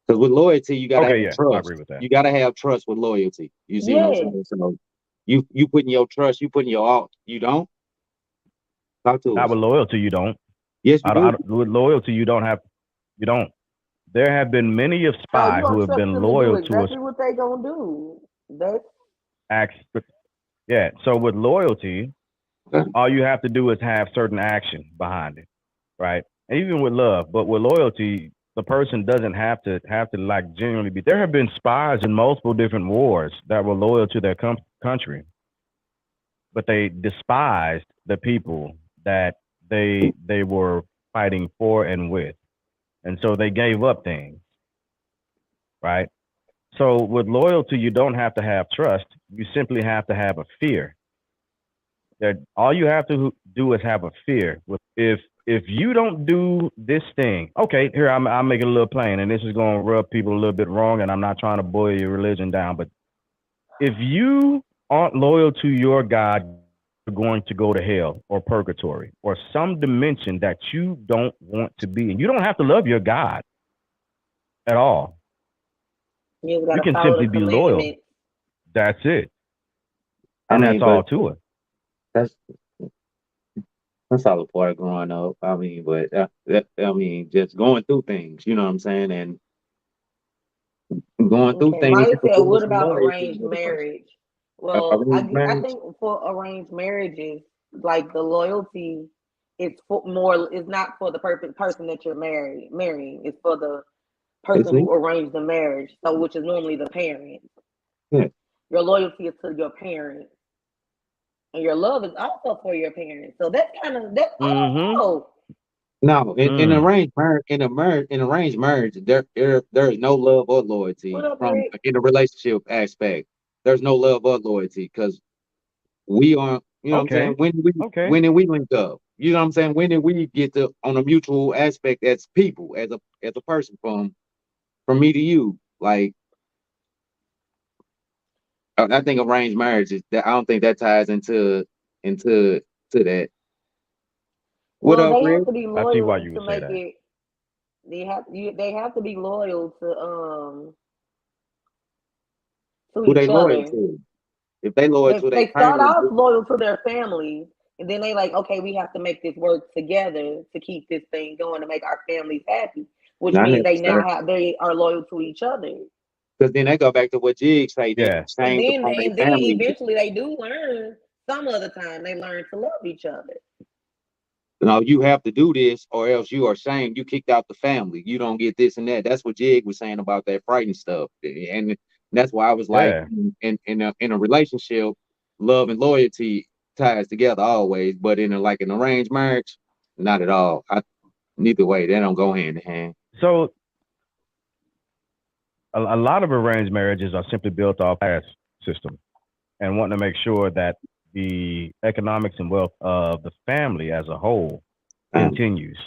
Because with loyalty, you gotta Okay, have yeah, I trust. agree with that. You gotta have trust with loyalty. You see what I'm Yeah. saying? So you putting your trust, you putting your all. You don't talk to Not us. with loyalty, you don't. Yes, you do. With loyalty, you don't. There have been many of So spy you who gonna have trust been them to do loyal to us. exactly what they gonna do. That's Yeah. So with loyalty, Okay. all you have to do is have certain action behind it, right? And even with love, but with loyalty, the person doesn't have to like genuinely be. There have been spies in multiple different wars that were loyal to their country, but they despised the people that they were fighting for and with, and so they gave up things, right? So with loyalty, you don't have to have trust. You simply have to have a fear. That all you have to do is have a fear. If you don't do this thing, okay, here I'm making a little plain, and this is going to rub people a little bit wrong, and I'm not trying to boil your religion down, but if you aren't loyal to your God, you're going to go to hell or purgatory or some dimension that you don't want to be in. You don't have to love your God at all. you You gotta can follow simply the be loyal. commandments. That's it, I and mean, that's all but to it. that's all a part of growing up. I mean, but I mean, just going through things. You know what I'm saying? And going through Okay, things, Maya you can said, build "What some about loyalty arranged with the person. marriage?" Well, Arranged I marriage. think for arranged marriages, like the loyalty is for more is not for the perfect person that you're marrying. It's for the It's person me. who arranged the marriage, so which is normally the parents. Yeah. Your loyalty is to your parents, and your love is also for your parents. So that's I don't Mm-hmm. know. No, in Mm. arranged marriage, there is no love or What loyalty up, from Rick? in the relationship aspect. There's no love or loyalty because we are, you know what I'm saying? Okay. Okay. When did we link up? You know what I'm saying? When did we get to on a mutual aspect as people, as a person from me to you? Like I think arranged marriage is that I don't think that ties into to that. What Well, up, they have Rick? to be I see why loyal you to would say make that. it. They have to be loyal to Who they each loyal other. to? If they loyal to their They start parents, off loyal to their families, and then they like, okay, we have to make this work together to keep this thing going to make our families happy. Which not means necessarily. they are loyal to each other. Because then they go back to what Jig say that Yeah. change upon their And then family. eventually they do learn. Some of the time they learn to love each other. You know, you have to do this or else you are shamed. You kicked out the family. You don't get this and that. That's what Jig was saying about that frightened stuff. And that's why I was like, Yeah. in a relationship, love and loyalty ties together always. But in an arranged marriage, not at all. Neither way, they don't go hand in hand. So a lot of arranged marriages are simply built off caste system and wanting to make sure that the economics and wealth of the family as a whole continues.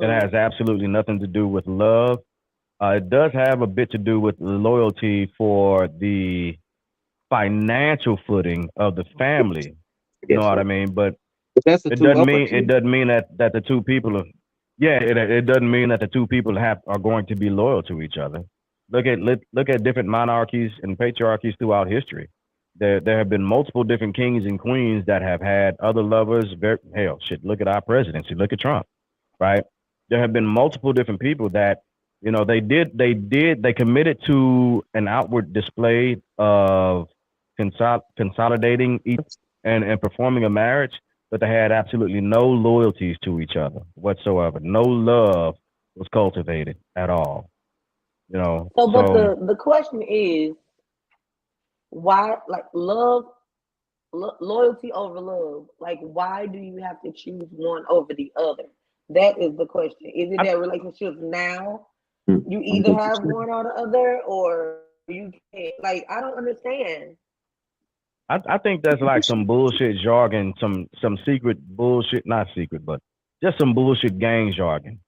It Mhm. has absolutely nothing to do with love. It does have a bit to do with loyalty for the financial footing of the family. I You know guess what I so. mean? But But that's the two upper it tier. doesn't mean that the two people are, yeah, it doesn't mean that the two people are going to be loyal to each other. Look at different monarchies and patriarchies throughout history. There have been multiple different kings and queens that have had other lovers. Hell, shit. Look at our presidency. Look at Trump, right? There have been multiple different people that they committed to an outward display of consolidating and performing a marriage, but they had absolutely no loyalties to each other whatsoever. No love was cultivated at all. You know, So, but so the question is, why, like, loyalty over love? Like, why do you have to choose one over the other? That is the question. Is it I, that relationships now Hmm. you either have 100%. one or the other, or you can't? Like, I don't understand. I think that's like some bullshit jargon, some secret bullshit, not secret, but just some bullshit gang jargon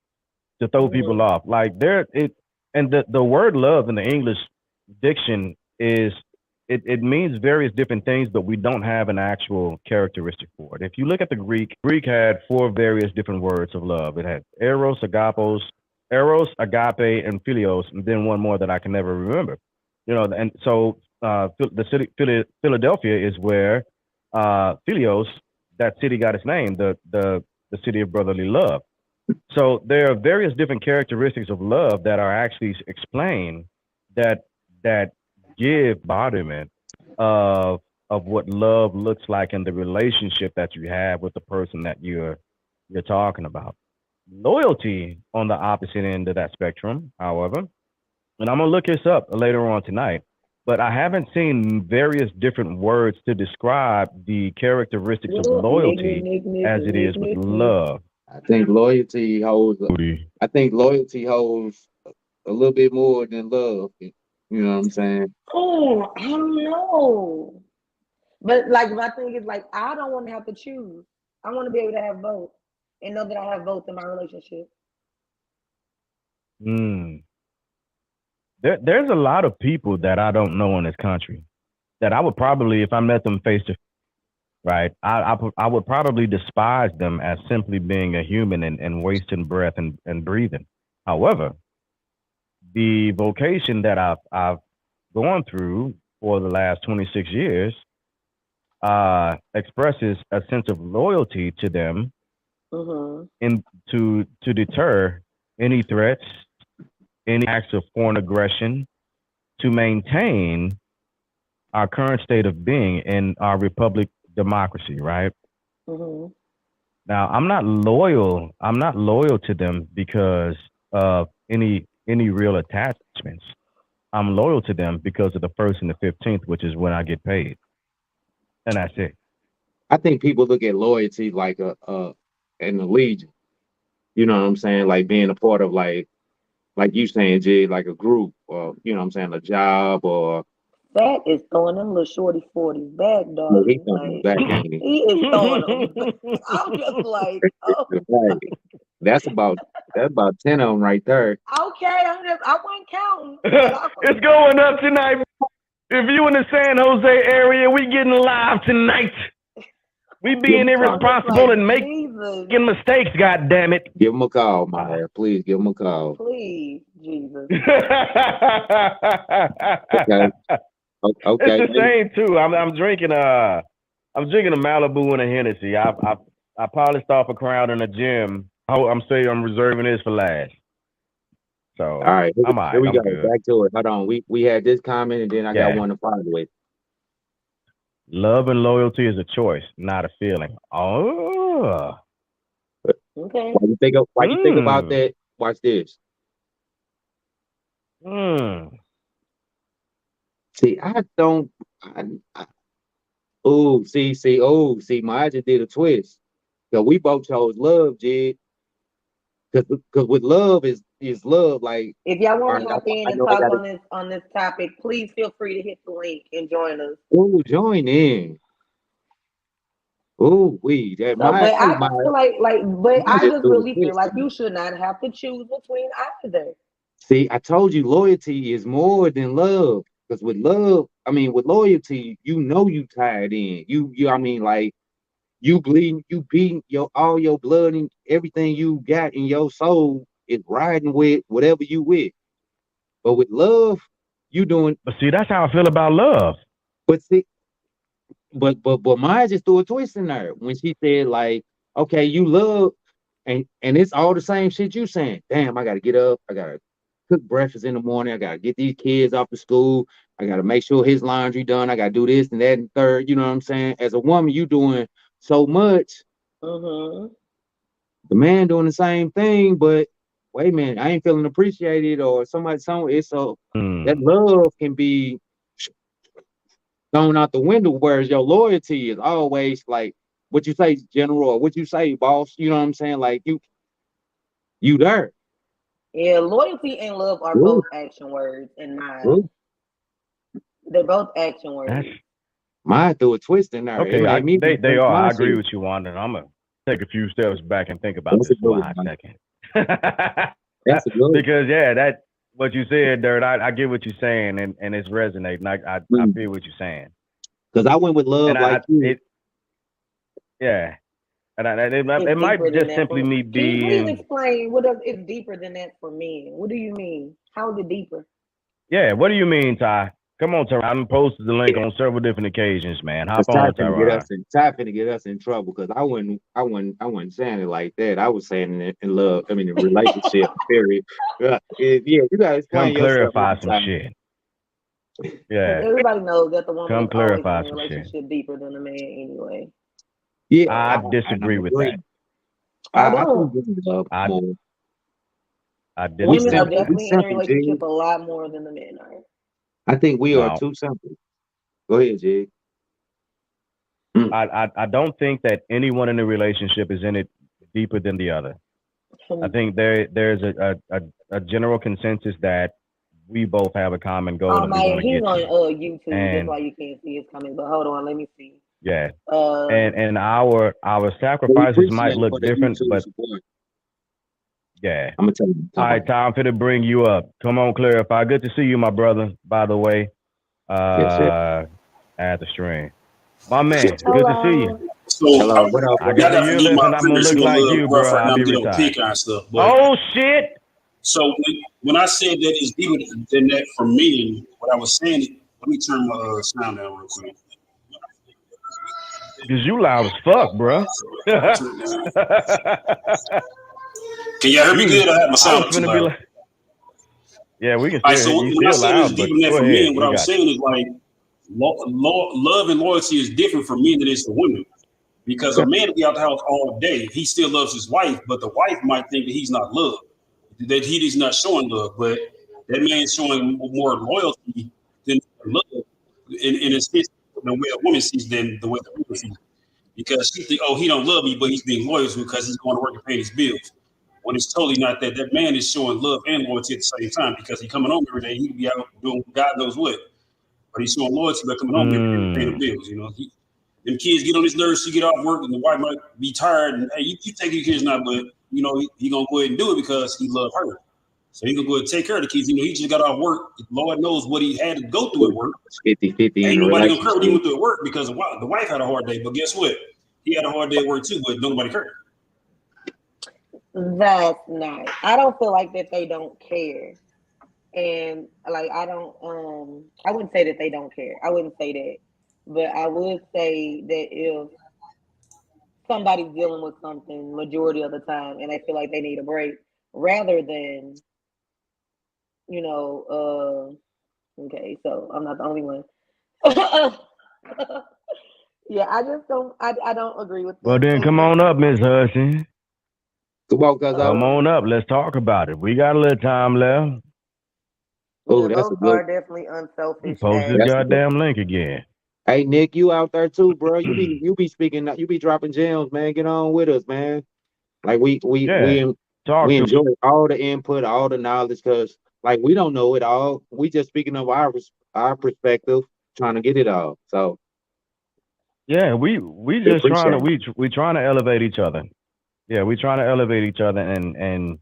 to throw people Hmm. off. Like there it and the word love in the English diction is it means various different things, but we don't have an actual characteristic for it. If you look at the Greek had four various different words of love. It had eros, agape, and philios, and then one more that I can never remember. You know, and so the city Philadelphia is where Philios, that city got its name, the city of brotherly love. So there are various different characteristics of love that are actually explained that that give embodiment of of what love looks like in the relationship that you have with the person that you're talking about. Loyalty on the opposite end of that spectrum, however, and I'm gonna look this up later on tonight. But I haven't seen various different words to describe the characteristics of Well, loyalty as it is with Nick. love. I think loyalty holds. Booty. I think loyalty holds a little bit more than love. You know what I'm saying? Oh, I don't know. But like my thing is like I don't want to have to choose. I want to be able to have both and know that I have both in my relationship. Mm. There's a lot of people that I don't know in this country that I would probably, if I met them face to face, right, I would probably despise them as simply being a human and wasting breath and breathing. However, the vocation that I've gone through for the last 26 years expresses a sense of loyalty to them Mhm. in to deter any threats, any acts of foreign aggression, to maintain our current state of being in our republic democracy, right? Mhm. Now, I'm not loyal. I'm not loyal to them because of any real attachments. I'm loyal to them because of the first and the 15th, which is when I get paid, and that's it. I think people look at loyalty like a an allegiance. You know what I'm saying? Like being a part of like you saying, Jay, like a group or you know what I'm saying, a job or That is throwing them little shorty 40s back, well, he's darling. coming Like back, ain't he? he is throwing them back. I'm just like, oh, Right. That's about that's about 10 of them right there. okay. I wasn't counting, but I was. It's going up tonight. If you in the San Jose area, we getting live tonight. We Give him being a I'm call. just like irresponsible and Jesus, making mistakes. God damn it! Give him a call, Maya. Please give him a call. please, Jesus. Okay. It's Okay. the same too. I'm drinking a Malibu and a Hennessy. I polished off a crown in the gym. I'm saying I'm reserving this for last. All So right. I'm Here alright. we I'm go. good. Back to it. Hold on. We had this comment and then I got Yeah. one to follow with. Love and loyalty is a choice, not a feeling. Oh. Okay. Why you think about Hmm. that? Watch this. Hmm. See, I don't I oh, see, Maya just did a twist. So we both chose love, Jid. Cause with love is love. Like, If y'all all want right, to hop in I and know I talk gotta on this topic, please feel free to hit the link and join us. join in. Oh, we that So, my but hey I my just feel like, but I I just just do the really feel twist. like you should not have to choose between either. See, I told you loyalty is more than love. Because with love, I mean with loyalty, you know you tied in. You I mean like you bleed, you beating your all your blood and everything you got in your soul is riding with whatever you with. But with love, you doing But see, that's how I feel about love. but see, but Maya just threw a twist in there when she said like, okay, you love and it's all the same shit you saying. Damn, I gotta get up, I gotta cook breakfast in the morning, I gotta get these kids off to school, I gotta make sure his laundry done, I gotta do this and that and third, you know what I'm saying? As a woman, you doing so much, Mm-hmm. the man doing the same thing, but wait a minute, I ain't feeling appreciated, or it's so that Mm. love can be thrown out the window, whereas your loyalty is always like what you say, general, or what you say, boss. You know what I'm saying? Like you there. Yeah, loyalty and love are Ooh, both action words in mine. ooh. They're both action That's words. Mine threw a twist in there. It okay. made me They rethink are. my I agree shit. with you, Wanda. I'm gonna take a few steps back and think about That's a this good for a one, hot man. second. That's a good one. Because yeah, that what you said, Dirt. I get what you're saying, and it's resonating. I feel what you're saying, Because I went with love and like you. it yeah, and It's it deeper might than just that simply for. me Can you please being explain what does it's deeper than that for men? What do you mean? How is it deeper? yeah. What do you mean, Ty? Come on, Ty. I'm posted the link on several different occasions, man. Cause Hop on, Tyron. Ty finna get us in trouble. Cause I wasn't saying it like that. I was saying it in love. I mean, in relationship. Period. Yeah, you gotta Come explain yourself clarify every some time. shit. Because Yeah, everybody knows that the woman come is always in clarify the some shit. relationship deeper than the man anyway. Yeah, I and I'm disagree with that. agreeing. I I think don't. we love I more. I We Women are disagree with simple. that. We definitely in a simple, Jig. relationship a lot more than the men are. I think we are No, too simple. Go ahead, Jig. Mm. I don't think that anyone in a relationship is in it deeper than the other. I think there's a general consensus that we both have a common goal Oh that we my, want to he's get on to. YouTube. That's And why you can't see his comments. But hold on, let me see. yeah, Uh, and our We sacrifices might appreciate it look for the different, YouTube but support. yeah. I'm gonna tell you. All right, Tom, I'm finna bring you up. Come on, clarify. Good to see you, my brother. By the way, Yes, sir. at the stream, my man. Good to see you. hello. So Hello, what up, I y'all brother? got a gotta year forgive left, my and I'm gonna previous look little like you, rough bro. right I'll now. be I'm getting on retired. pink eye stuff. But Oh shit! so when I said that it's deeper than that for me, what I was saying, let me turn my sound down real quick. Cause you loud as fuck, bro. Turn it down. Can y'all hear me you, good? I have my I was sound up too finna be loud. like, yeah, we can All right, still so you when I still said it's loud, but deeper than that go for ahead. men, what We I was got you. saying is like love and loyalty is different for men than it is for women. Because a man be out the house all day, he still loves his wife, but the wife might think that he's not loved, that he is not showing love, but that man is showing more loyalty than love, in a sense, the way a woman sees than the way the woman sees. Because she think, oh, he don't love me, but he's being loyal to me because he's going to work and pay his bills. When it's totally not that. That man is showing love and loyalty at the same time because he coming home every day. He could be out doing God knows what, but he's showing loyalty by coming home every day and paying the Mm. bills. You know, them kids get on his nerves. She get off work, and the wife might be tired. And hey, you take your kids now, but you know he gonna go ahead and do it because he love her. So he gonna go ahead and take care of the kids. You know, he just got off work. Lord knows what he had to go through at work. It's 50-50 in Ain't a nobody gonna care what he relationship. went through at work because the wife had a hard day. But guess what? He had a hard day at work too, but nobody cared. That's nice. I don't feel like that they don't care. And like I wouldn't say that they don't care. I wouldn't say that. But I would say that if somebody's dealing with something majority of the time and they feel like they need a break, rather than, you know, okay, so I'm not the only one. Yeah, I just don't I don't agree with Well that then, come statement. on up, Miss Hudson. Come on, cause Come Um on up. Let's talk about it. We got a little time left. oh, yeah, that's a both good. are definitely You unselfish post this That's a good. goddamn link again. Hey, Nick, you out there too, bro? You be speaking. You be dropping gems, man. Get on with us, man. Like Yeah, talk we to. enjoy all the input, all the knowledge, cause like we don't know it all. We just speaking of our perspective, trying to get it all. So Yeah, we we just trying appreciate to it. we trying to elevate each other. Yeah, we trying to elevate each other and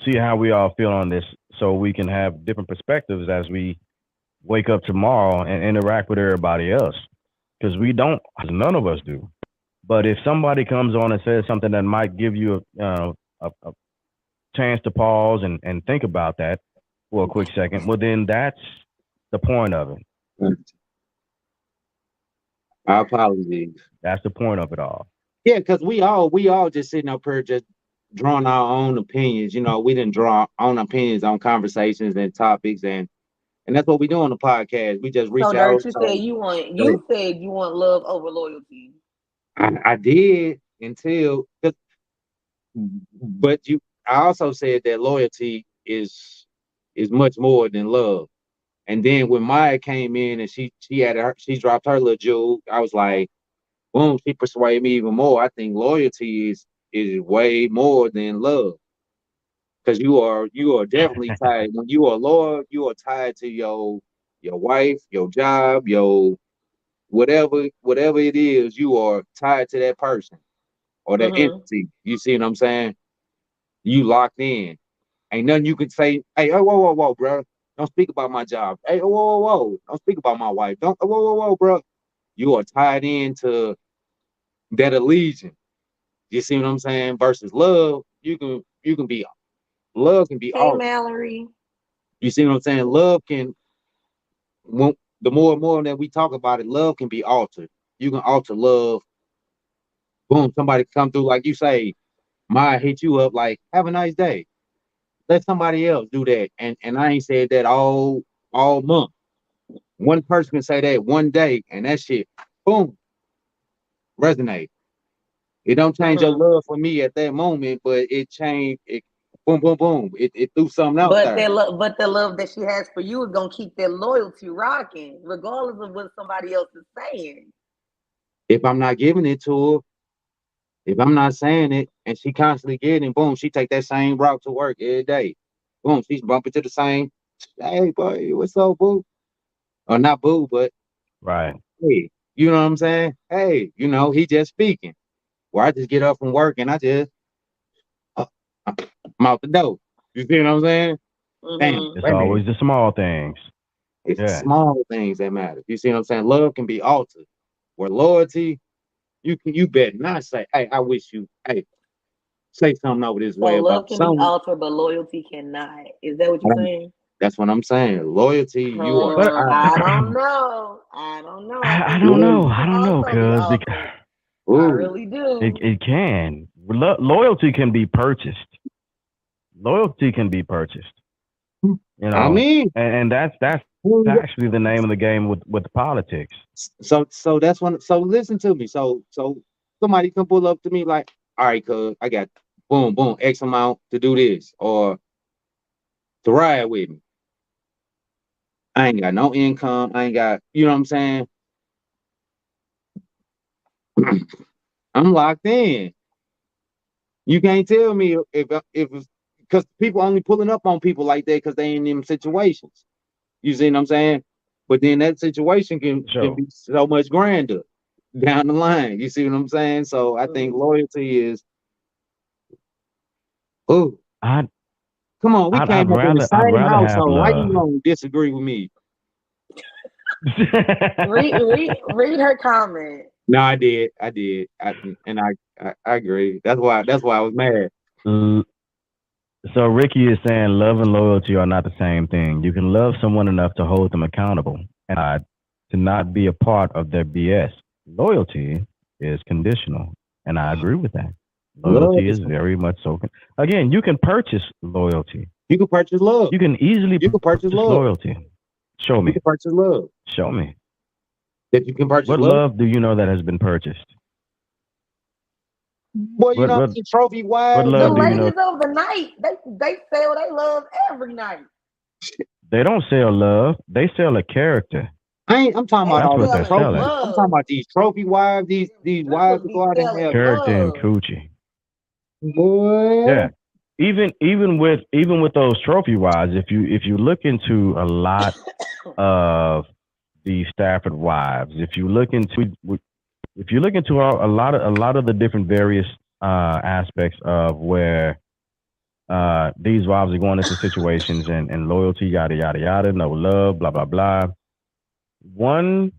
see how we all feel on this, so we can have different perspectives as we wake up tomorrow and interact with everybody else. Because we don't, none of us do. But if somebody comes on and says something that might give you a chance to pause and think about that for a quick second, well, then that's the point of it. Our apologies. That's the point of it all. Yeah, because we all just sitting up here just drawing our own opinions. You know, we didn't draw our own opinions on conversations and topics, and that's what we do on the podcast. We just So reach Dirt, out. you said So you said you want love over loyalty. I did until, but I also said that loyalty is much more than love. And then when Maya came in and she dropped her little jewel, I was like, boom, she persuaded me even more. I think loyalty is way more than love. Because you are definitely tied. When you are loyal, you are tied to your wife, your job, your whatever it is, you are tied to that person or that Mm-hmm. entity. You see what I'm saying? You locked in. Ain't nothing you can say, hey, oh, whoa, bro. Don't speak about my job. Hey, oh, whoa. Don't speak about my wife. Don't whoa, bro. You are tied into that allegiance. You see what I'm saying? Versus love, you can be love can be Hey, altered. Mallory. You see what I'm saying? Love can the more and more that we talk about it, love can be altered. You can alter love. Boom, somebody come through, like you say, might hit you up like, have a nice day. Let somebody else do that. And I ain't said that all month. One person can say that one day, and that shit, boom, resonate. It don't change your Mm-hmm. love for me at that moment, but it changed it. Boom, boom, boom. It threw something out But there. the love that she has for you is gonna keep that loyalty rocking, regardless of what somebody else is saying. If I'm not giving it to her, if I'm not saying it, and she constantly getting, boom, she take that same route to work every day. Boom, she's bumping to the same. Hey, boy, what's up, boo? Or not boo, but Right. hey, you know what I'm saying? Hey, he just speaking. Where I just get up from work and I just I'm out the door. You see what I'm saying? Damn, Mm-hmm. It's wait a minute. always the small things. It's the Yeah. small things that matter. You see what I'm saying? Love can be altered. Where loyalty, you better not say, hey, I wish you, hey, say something over this So way love about can be something. altered, but loyalty cannot. Is that what you're saying? That's what I'm saying. Loyalty, you are But tied. I don't know. I don't know. I I think don't loyalty know. Ooh, I can don't know, also be cuz altered. I ooh. really do. it can. Loyalty can be purchased. Loyalty can be purchased. You I know, mean, and that's actually the name of the game with politics. so that's when. So listen to me. So somebody can pull up to me like, all right, cuz I got boom, boom, X amount to do this or to ride with me. I ain't got no income. I ain't got, you know what I'm saying? I'm locked in. You can't tell me if because people only pulling up on people like that because they ain't in them situations. You see what I'm saying? But then that situation can So be so much grander down the line. You see what I'm saying? So I think Mhm. loyalty is, oh, I'd come on, we I'd came up in the I'd same rather have household. Why love. you gonna disagree with me? Read her comment. No, I did. And I agree. That's why I was mad. L- So Ricky is saying love and loyalty are not the same thing. You can love someone enough to hold them accountable and to not be a part of their BS. Loyalty is conditional, and I agree with that. Love Loyalty is is very much so. Again, you can purchase loyalty. you can purchase love. You can easily You can purchase purchase love. loyalty. Show You me. can purchase love. Show me. That you can purchase What love. love do you know that has been purchased? Boy, What what the trophy what wives, The love do you them know? ladies of the night, they sell they love every night. They don't sell love. They sell a character. I'm talking They about That's all what these they're selling trophies. selling. I'm talking love. about these trophy wives, these Them wives supposed to that be go out and have selling Character and love. coochie. boy. Yeah. Even with those trophy wives, if you look into a lot of the Stafford wives, if you look into a lot of the different various aspects of where these wives are going into situations and loyalty, yada yada yada, no love, blah blah blah. One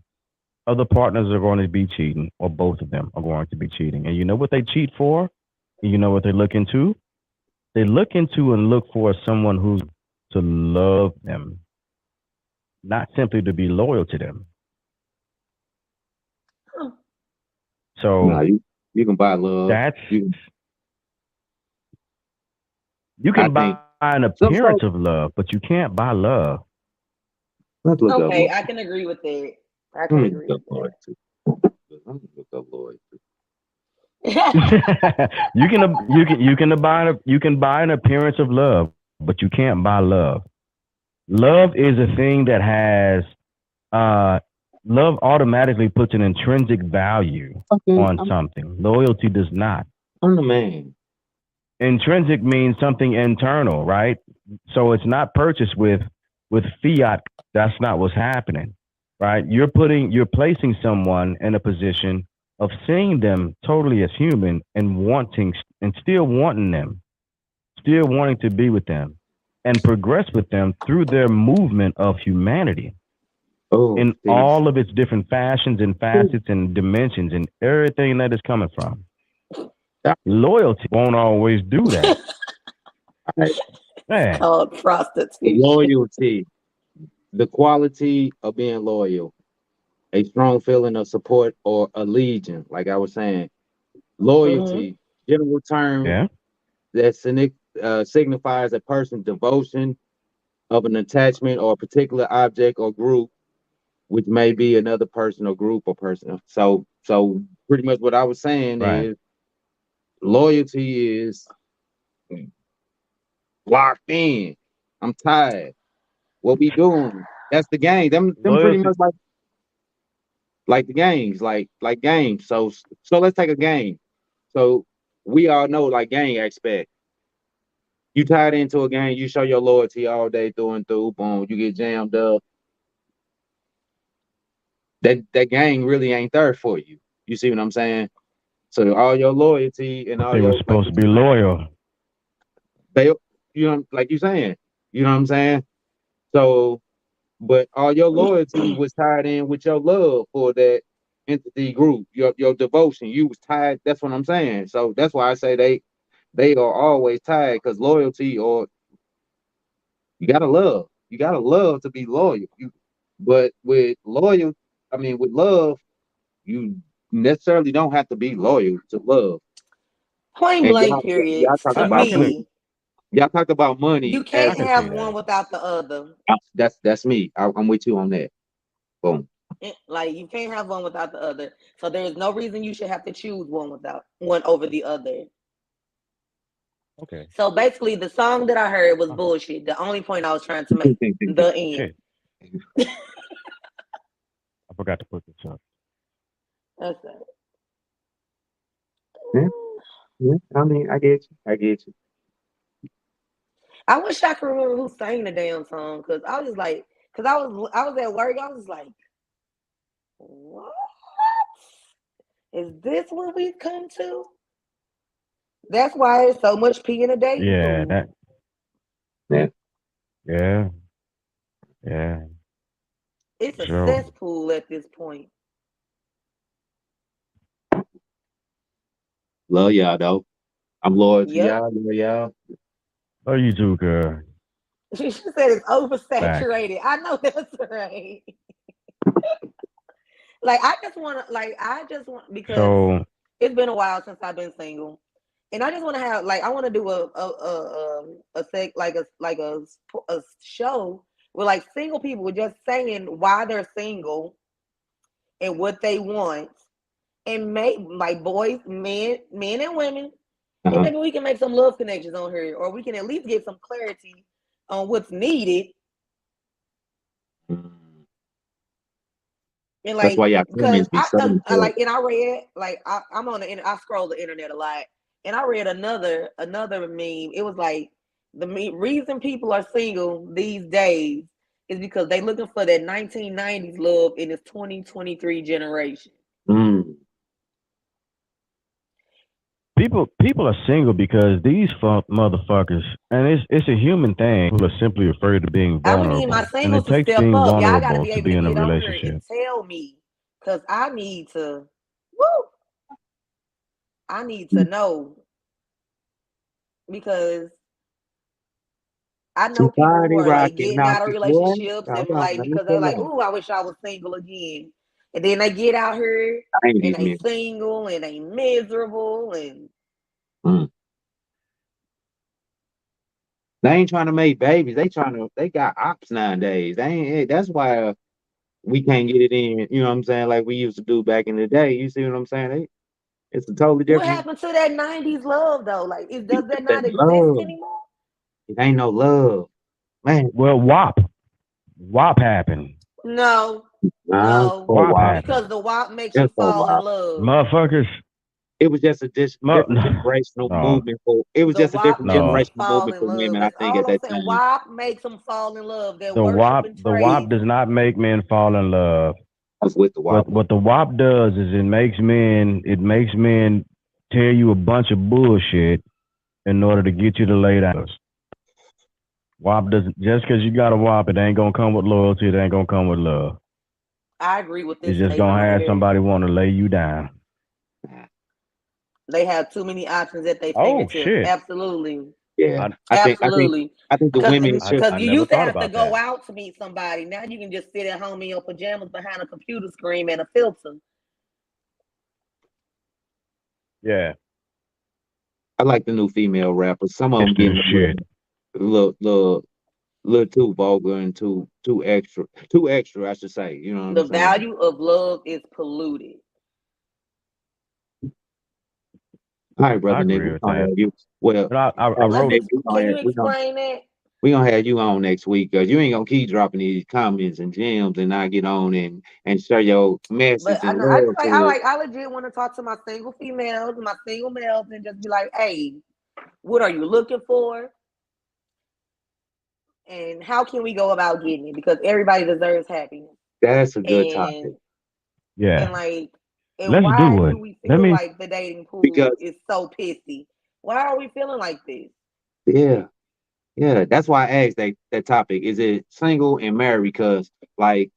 of the partners are going to be cheating, or both of them are going to be cheating. And you know what they cheat for? And you know what they look into? They look into and look for someone who's to love them, not simply to be loyal to them. Nah, So you can buy love. that's You you I can buy think an some appearance folks. of love, but you can't buy love. Let's look up Okay, loyalty. I can agree with that. I Let can me agree look up with that. loyalty. Let me look up loyalty. you can buy an appearance of love, but you can't buy love. Love is a thing that has uh love automatically puts an intrinsic value Fucking, on something. Loyalty does not. I'm the man. Intrinsic means something internal, right? So it's not purchased with fiat. That's not what's happening, right? You're placing someone in a position of seeing them totally as human and wanting and still wanting them, still wanting to be with them and progress with them through their movement of humanity Oh, in see. all of its different fashions and facets and dimensions and everything that is coming from. Loyalty won't always do that. Man, Called prostitution. Loyalty, the quality of being loyal, a strong feeling of support or allegiance. Like I was saying, loyalty, general term yeah. that signifies a person's devotion of an attachment or a particular object or group, which may be another person or group or person. So pretty much what I was saying Right. is loyalty is locked in. I'm tired. What we doing? That's the game. Them pretty Loyalty. much like the games, like games. So let's take a game. So we all know like gang aspect. You tied into a game, you show your loyalty all day through and through, boom, you get jammed up. That gang really ain't there for you. You see what I'm saying? So all your loyalty and all They were your supposed to be loyal. they like you saying, you know what I'm saying? So but all your loyalty was tied in with your love for that entity group, your devotion. You was tied. That's what I'm saying. So that's why I say they are always tied because loyalty or you gotta love. You gotta love to be loyal. But with with love, you necessarily don't have to be loyal to love. Point And blank, period. y'all talk To I about can me, money. Y'all talk about you money I as can't can see have one that. without the other. that's me. I'm with you on that. Boom. Like you can't have one without the other. So there is no reason you should have to choose one over the other. Okay. So basically, the song that I heard was bullshit. The only point I was trying to make, the end. Shit. I forgot to put this up. That's it. Yeah, I mean, I get you. I get you. I wish I could remember who sang the damn song because I was like, because I was at work. I was like, what is this? What we've come to? That's why it's so much pee in a dating Yeah, pool. that. Yeah. Yeah. Yeah. It's a Sure. cesspool at this point. Love y'all though. I'm loyal to Yep. y'all. Love y'all. Oh, you too, girl. She said it's oversaturated. I know that's right. Like I just want because So it's been a while since I've been single, and I just want to have I want to do a show where like single people were just saying why they're single and what they want, and make like boys, men and women, and maybe we can make some love connections on here, or we can at least get some clarity on what's needed. And That's why y'all because comments be so I like, and I read I'm on the internet. I scroll the internet a lot, and I read another meme. It was like reason people are single these days is because they looking for that 1990s love in this 2023 generation. people are single because these motherfuckers, and it's a human thing. People are simply afraid of being I vulnerable, need my and singles it to takes step being up. Y'all got to vulnerable be to able be to in a get on here and relationship. tell me, because I need to. Woo! I need to know because I know people who Society are like rocking getting out out of the boy. relationships Hold and on, like let me because they're pull like, up. "Ooh, I wish I was single again," and then they get out here and 90s they music. single and they miserable and. They ain't trying to make babies. They got ops nowadays. That's why we can't get it in, you know what I'm saying, like we used to do back in the day. You see what I'm saying? It's a totally What different. happened to that 90s love though? Like, does that That not exist love. anymore? It ain't no love, man. Well, WAP happened. No, Nah, no. for a WAP while. happened. Because the WAP makes you Just for a fall in while. love. Motherfuckers. It was just a different generational No. movement for. It was The just a WAP different makes No. you generational fall movement in for love. women. I That's think at all I'm that saying. time. WAP makes them fall in love. They're The WAP worshiping does not make men fall in love. I was with the WAP. What the WAP does is it makes men tell you a bunch of bullshit in order to get you to lay down. WAP doesn't, just because you got a WAP, it ain't gonna come with loyalty. It ain't gonna come with love. I agree with this. It's just statement gonna have here. somebody want to lay you down. They have too many options at their Oh, fingertips. shit. Absolutely. Yeah, Absolutely. I think the women is just Because I you never used to thought have to about go that. out to meet somebody. Now you can just sit at home in your pajamas behind a computer screen and a filter. Yeah. I like the new female rappers. Some of them It's the getting shit. a little too vulgar and too extra, I should say. You know what The I'm saying? value of love is polluted. All right, brother I Nick, agree we're with gonna that. have you. Well, But I wrote. Nick, Can you explain that? we gonna have you on next week because you ain't gonna keep dropping these comments and gems and not get on and share your message But I and know love to it. I legit want to talk to my single females and my single males and just be like, hey, what are you looking for? And how can we go about getting it? Because everybody deserves happiness. That's a good topic. And Yeah. like, and Let's why do it. do we Let feel me- like the dating pool Because- is so pissy? Why are we feeling like this? Yeah. That's why I asked that topic. Is it single and married? Because like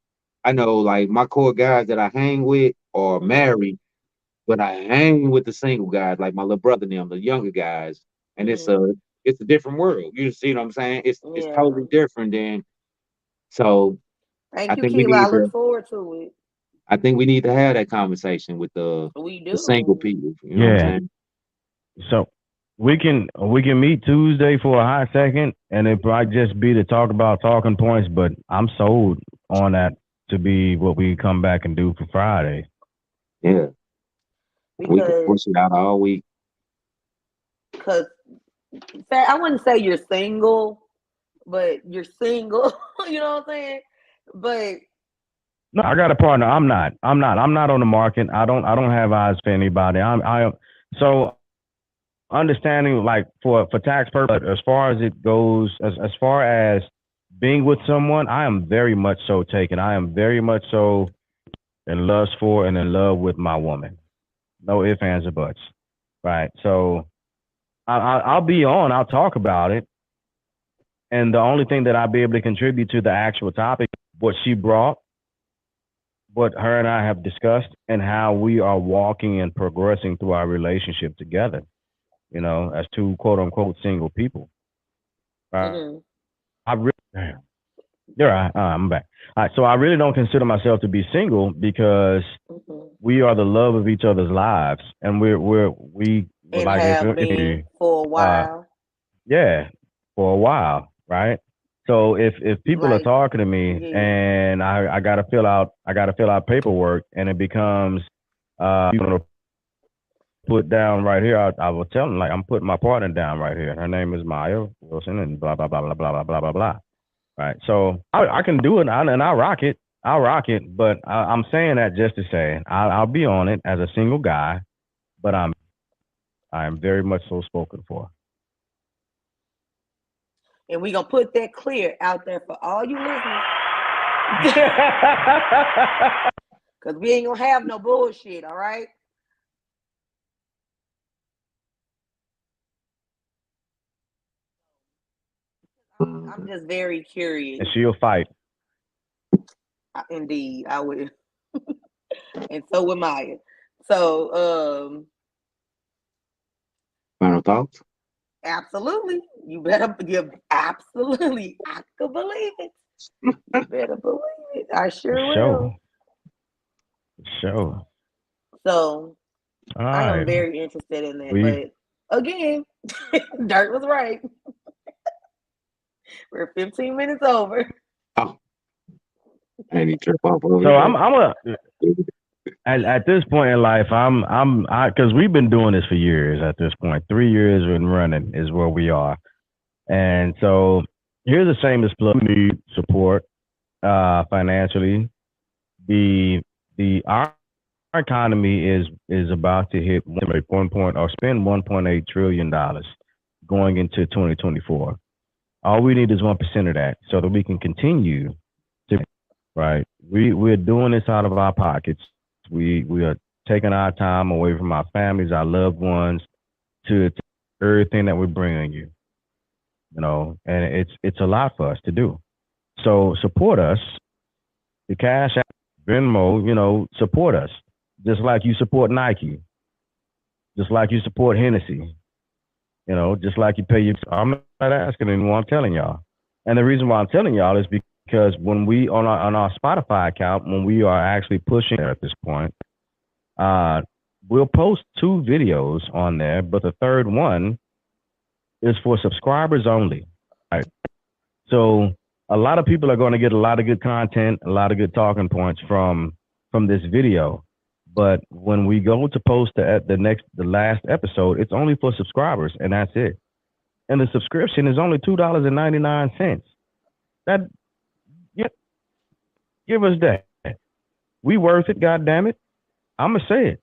I know like my core guys that I hang with are married, but I hang with the single guys, like my little brother and them, the younger guys, and it's a different world. You see what I'm saying? It's Yeah. totally different than so Thank I you, think we Keila. I need look to forward to it. I think we need to have that conversation with the We do. single people. You know what I'm Yeah. saying? So we can meet Tuesday for a hot second, and it might just be to talk about talking points. But I'm sold on that to be what we come back and do for Friday. Yeah. We can Because push it out all week. I wouldn't say you're single, but you're single. You know what I'm saying? But No, I got a partner. I'm not on the market. I don't have eyes for anybody. I am so understanding like for tax purposes, as far as it goes, as far as being with someone, I am very much so taken. I am very much so in lust for and in love with my woman. No ifs, ands, or buts. Right. So I'll be on. I'll talk about it. And the only thing that I'll be able to contribute to the actual topic, what she brought, what her and I have discussed, and how we are walking and progressing through our relationship together, you know, as two quote unquote single people. I really, you're right. I'm back. All right, so I really don't consider myself to be single because we are the love of each other's lives, and we and like have been for a while. Yeah, for a while, right? So if people are Like, talking to me yeah. and I gotta fill out paperwork and it becomes you know, put down right here, I will tell them like I'm putting my partner down right here. Her name is Maya Wilson and blah blah blah blah blah blah blah blah blah. Right. So I can do it and I'll rock it. But I'm saying that just to say I'll be on it as a single guy, but I am very much so spoken for. And we're going to put that clear out there for all you listeners. Because we ain't going to have no bullshit, all right? I'm just very curious. And she'll fight. Indeed, I will. And so would Maya. So, Final thoughts? absolutely. You better give absolutely. I could believe it. You better believe it. I sure will. Show. So All I am right. very interested in that. But again, Dirt was right. We're 15 minutes over. Oh, I need to trip off over So there. I'm at this point in life, because we've been doing this for years. At this point, 3 years and running is where we are, and so here's a shameless plug: we need support financially. Our economy is about to hit spend $1.8 trillion going into 2024. All we need is 1% of that, so that we can continue to. Right, we're doing this out of our pockets. We are taking our time away from our families, our loved ones, to everything that we're bringing you. You know, and it's a lot for us to do. So support us. The Cash App, Venmo, you know, support us. Just like you support Nike. Just like you support Hennessy. You know, just like you pay your. I'm not asking anyone, I'm telling y'all. And the reason why I'm telling y'all is because when we on our Spotify account, when we are actually pushing there at this point, we'll post 2 videos on there, but the third one is for subscribers only. Right. So a lot of people are going to get a lot of good content, a lot of good talking points from this video. But when we go to post the last episode, it's only for subscribers, and that's it. And the subscription is only $2.99. That, yeah, give us that. We worth it, goddammit. I'm gonna say it.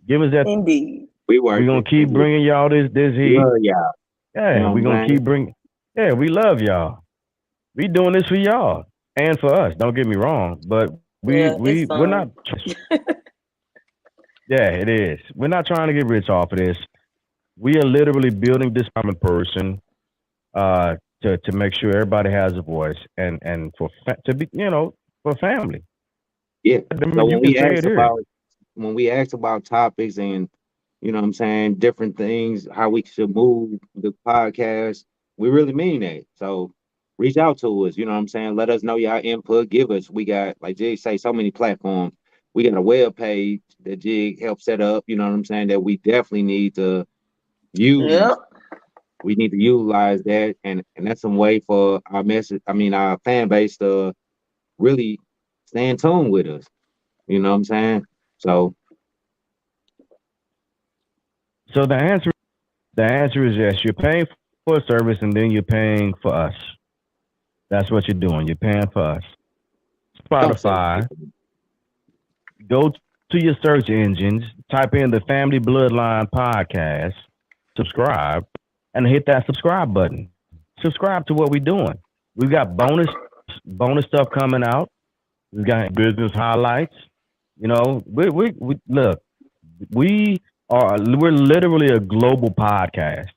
Give us that. Indeed. We work. We're gonna keep bringing y'all this heat. Love y'all. Yeah, You know we're what I'm gonna keep bringing. Yeah, we love y'all. We doing this for y'all and for us. Don't get me wrong, but we're not. Yeah, it is. We're not trying to get rich off of this. We are literally building this common person to make sure everybody has a voice and to be, you know, for family. Yeah. I mean, So you when we ask about topics and, you know what I'm saying, different things, how we should move the podcast, we really mean that. So reach out to us, you know what I'm saying? Let us know your input. Give us, we got, like Jig say, so many platforms. We got a web page that Jig helped set up, you know what I'm saying, that we definitely need to use. Yep. We need to utilize that, and that's some way for our our fan base to really stay in tune with us. You know what I'm saying? So the answer is yes. You're paying for a service, and then you're paying for us. That's what you're doing. You're paying for us. Spotify. Go to your search engines, type in the Family Bloodline Podcast, subscribe, and hit that subscribe button. Subscribe to what we're doing. We've got bonus stuff coming out. We've got business highlights. You know, we look, we're literally a global podcast.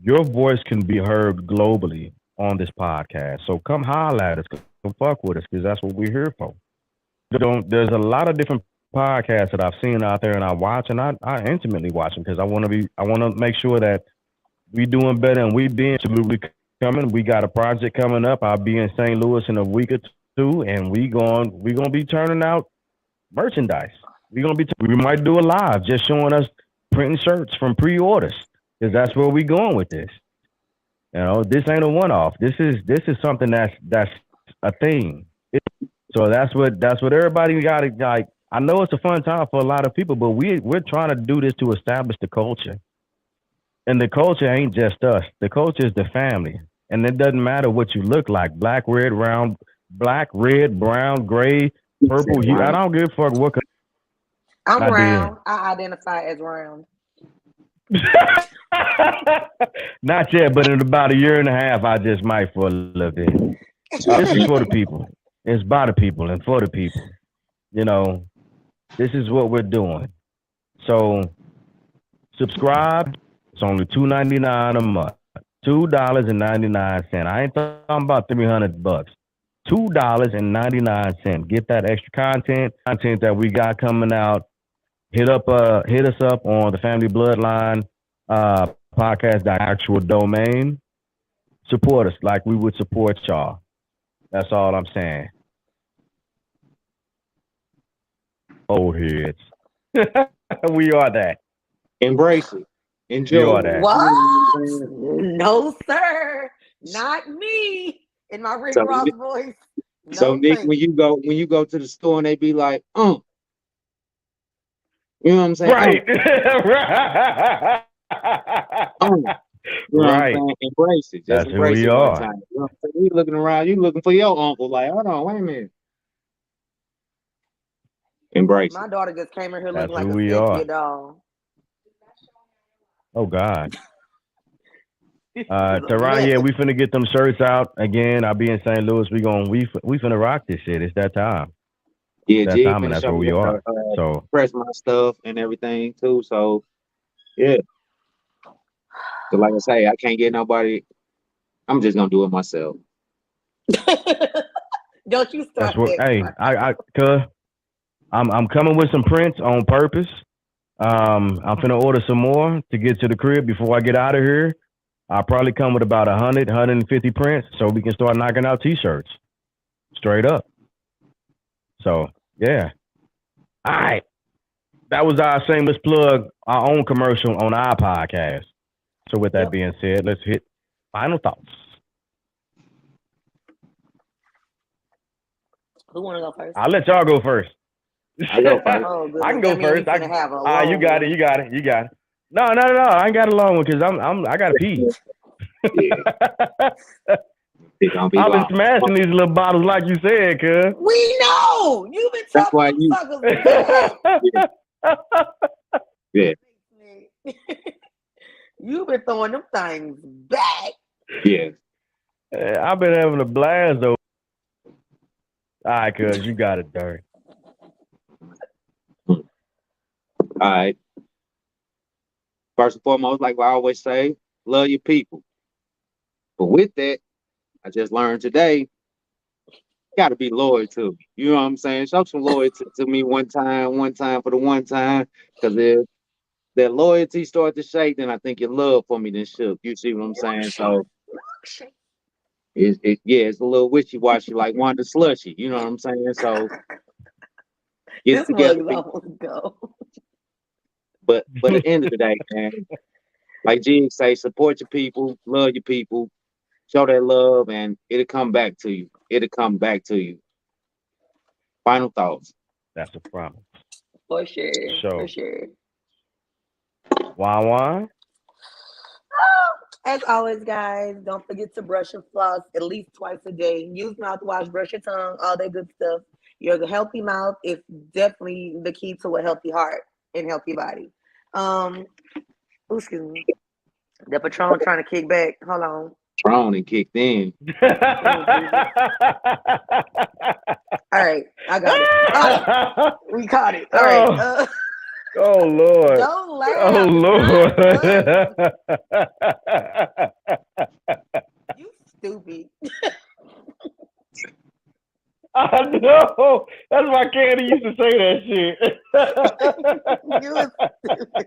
Your voice can be heard globally on this podcast. So come holler at us, come fuck with us, because that's what we're here for. There's a lot of different podcasts that I've seen out there, and I watch, and I intimately watch them because I want to make sure that we doing better, and we being absolutely coming. We got a project coming up. I'll be in St. Louis in a week or two, and we gonna be turning out merchandise. We might do a live just showing us printing shirts from pre-orders, because that's where we going with this. You know, this ain't a one-off. This is something that's a thing. So that's what everybody got to like. I know it's a fun time for a lot of people, but we're trying to do this to establish the culture. And the culture ain't just us. The culture is the family. And it doesn't matter what you look like. Black, red, brown, gray, purple. I don't give a fuck what. I'm round. I identify as round. Not yet, but in about a year and a half, I just might for a little bit. This is for the people. It's by the people and for the people. You know, this is what we're doing. So subscribe. It's only $2.99 a month. $2.99. I ain't talking about $300. $2.99. Get that extra content that we got coming out. Hit us up on the Family Bloodline podcast, the actual domain. Support us like we would support y'all. That's all I'm saying. Old heads. We are that. embrace it. Enjoy You are that. What? No, sir. Not me. In my Rick So- Ross voice. So No, Nick, thank when you go to the store and they be like, you know what I'm saying? Right. Right. You know what I'm Right. saying? Embrace it. Just That's who embrace we it one are. time. You know what I'm saying? You looking around, you looking for your uncle. Like, hold on, wait a minute. Embrace My it. daughter just came in here That's looking like who a we Cynthia are. doll. Oh God. She's a Teron, yeah, mess. we finna get them shirts out again. I'll be in St. Louis. We finna rock this shit. It's that time. Yeah, It's that Jig time, and finna that's show where me we how are. to So press my stuff and everything too. So yeah. So like I say, I can't get nobody. I'm just gonna do it myself. Don't you that's start what. that Hey, crap. cause I'm coming with some prints on purpose. I'm finna order some more to get to the crib before I get out of here. I'll probably come with about 100, 150 prints so we can start knocking out t-shirts. Straight up. So, yeah. All right. That was our shameless plug, our own commercial on our podcast. So with that Yep. being said, let's hit final thoughts. Who want to go first? I'll let y'all go first. I go first. Oh, goodness. I can go That means we first. I finna can, have a long you got one. it. You got it. You got it. No. I ain't got a long one because I gotta pee. Yeah, it's gonna be I've been long. smashing these little bottles like you said, cuz. We know you've been That's talking why them you. suckers back. Yeah, You've been throwing them things back. yeah. I've been having a blast though. All right, cuz you got it, Dirk. All right. First and foremost, like I always say, love your people. But with that, I just learned today, got to be loyal to me. You know what I'm saying? Show some loyalty to me one time for the one time. Because if that loyalty start to shake, then I think your love for me then shook. You see what I'm saying? So it's a little wishy-washy, like Wanda Slushy. You know what I'm saying? So get This it together. mug is almost go. But at the end of the day, man, like Jig say, support your people, love your people, show that love, and it'll come back to you. It'll come back to you. Final thoughts. That's a promise. For sure. So- For sure. Why? As always, guys, don't forget to brush and floss at least twice a day. Use mouthwash, brush your tongue, all that good stuff. Your healthy mouth is definitely the key to a healthy heart and healthy body. Excuse me. The Patron trying to kick back. Hold on. Tron and kicked in. All right, I got it. We caught it. All right. Oh Lord. Don't laugh. Oh Lord. You stupid. I know. That's why Candy used to say that shit. You was stupid.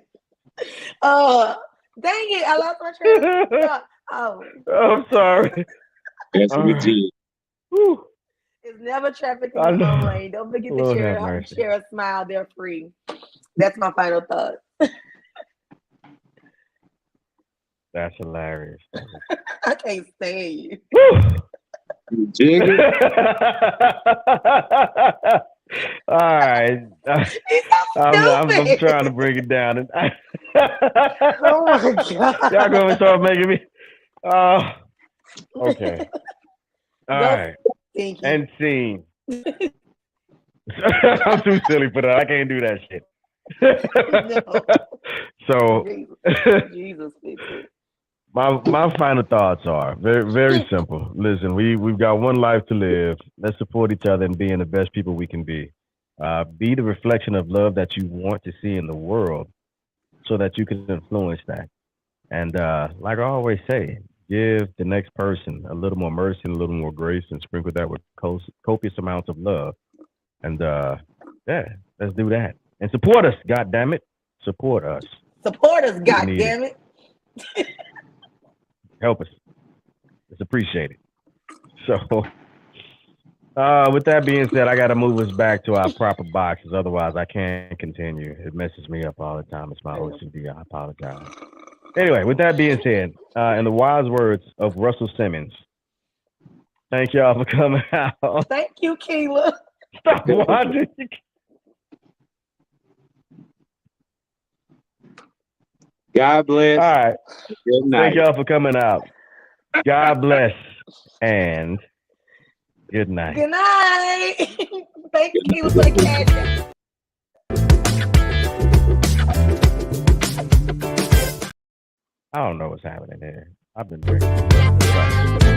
Dang it! I lost my train of thought. Oh, I'm sorry. That's what it did. Whew. it's never traffic I in the know. home lane. Don't forget to Lord have mercy. share a smile. They're free. That's my final thought. That's hilarious. I can't stand you. Whew. Jig it. All right. He's so I'm stupid. trying to bring it down. Oh my god. Y'all gonna start making me. Okay. All right. Thank you. And scene. I'm too silly for that. I can't do that shit. So Jesus, fix it. my final thoughts are very, very simple. Listen, we've got one life to live. Let's support each other and being the best people we can be. Be the reflection of love that you want to see in the world so that you can influence that. And like I always say, give the next person a little more mercy and a little more grace and sprinkle that with copious amounts of love. And yeah, let's do that. And support us, God damn it. Support us. Support us, need goddamn it. Help us. It's appreciated. So with that being said, I got to move us back to our proper boxes. Otherwise, I can't continue. It messes me up all the time. It's my OCD. I apologize. Anyway, with that being said, in the wise words of Russell Simmons, Thank y'all for coming out. Thank you, Keela. Stop watching. God bless. All right. Good night. Thank y'all for coming out. God bless and good night. Good night. Thank you, Keela, for the cash. I don't know what's happening there. I've been drinking.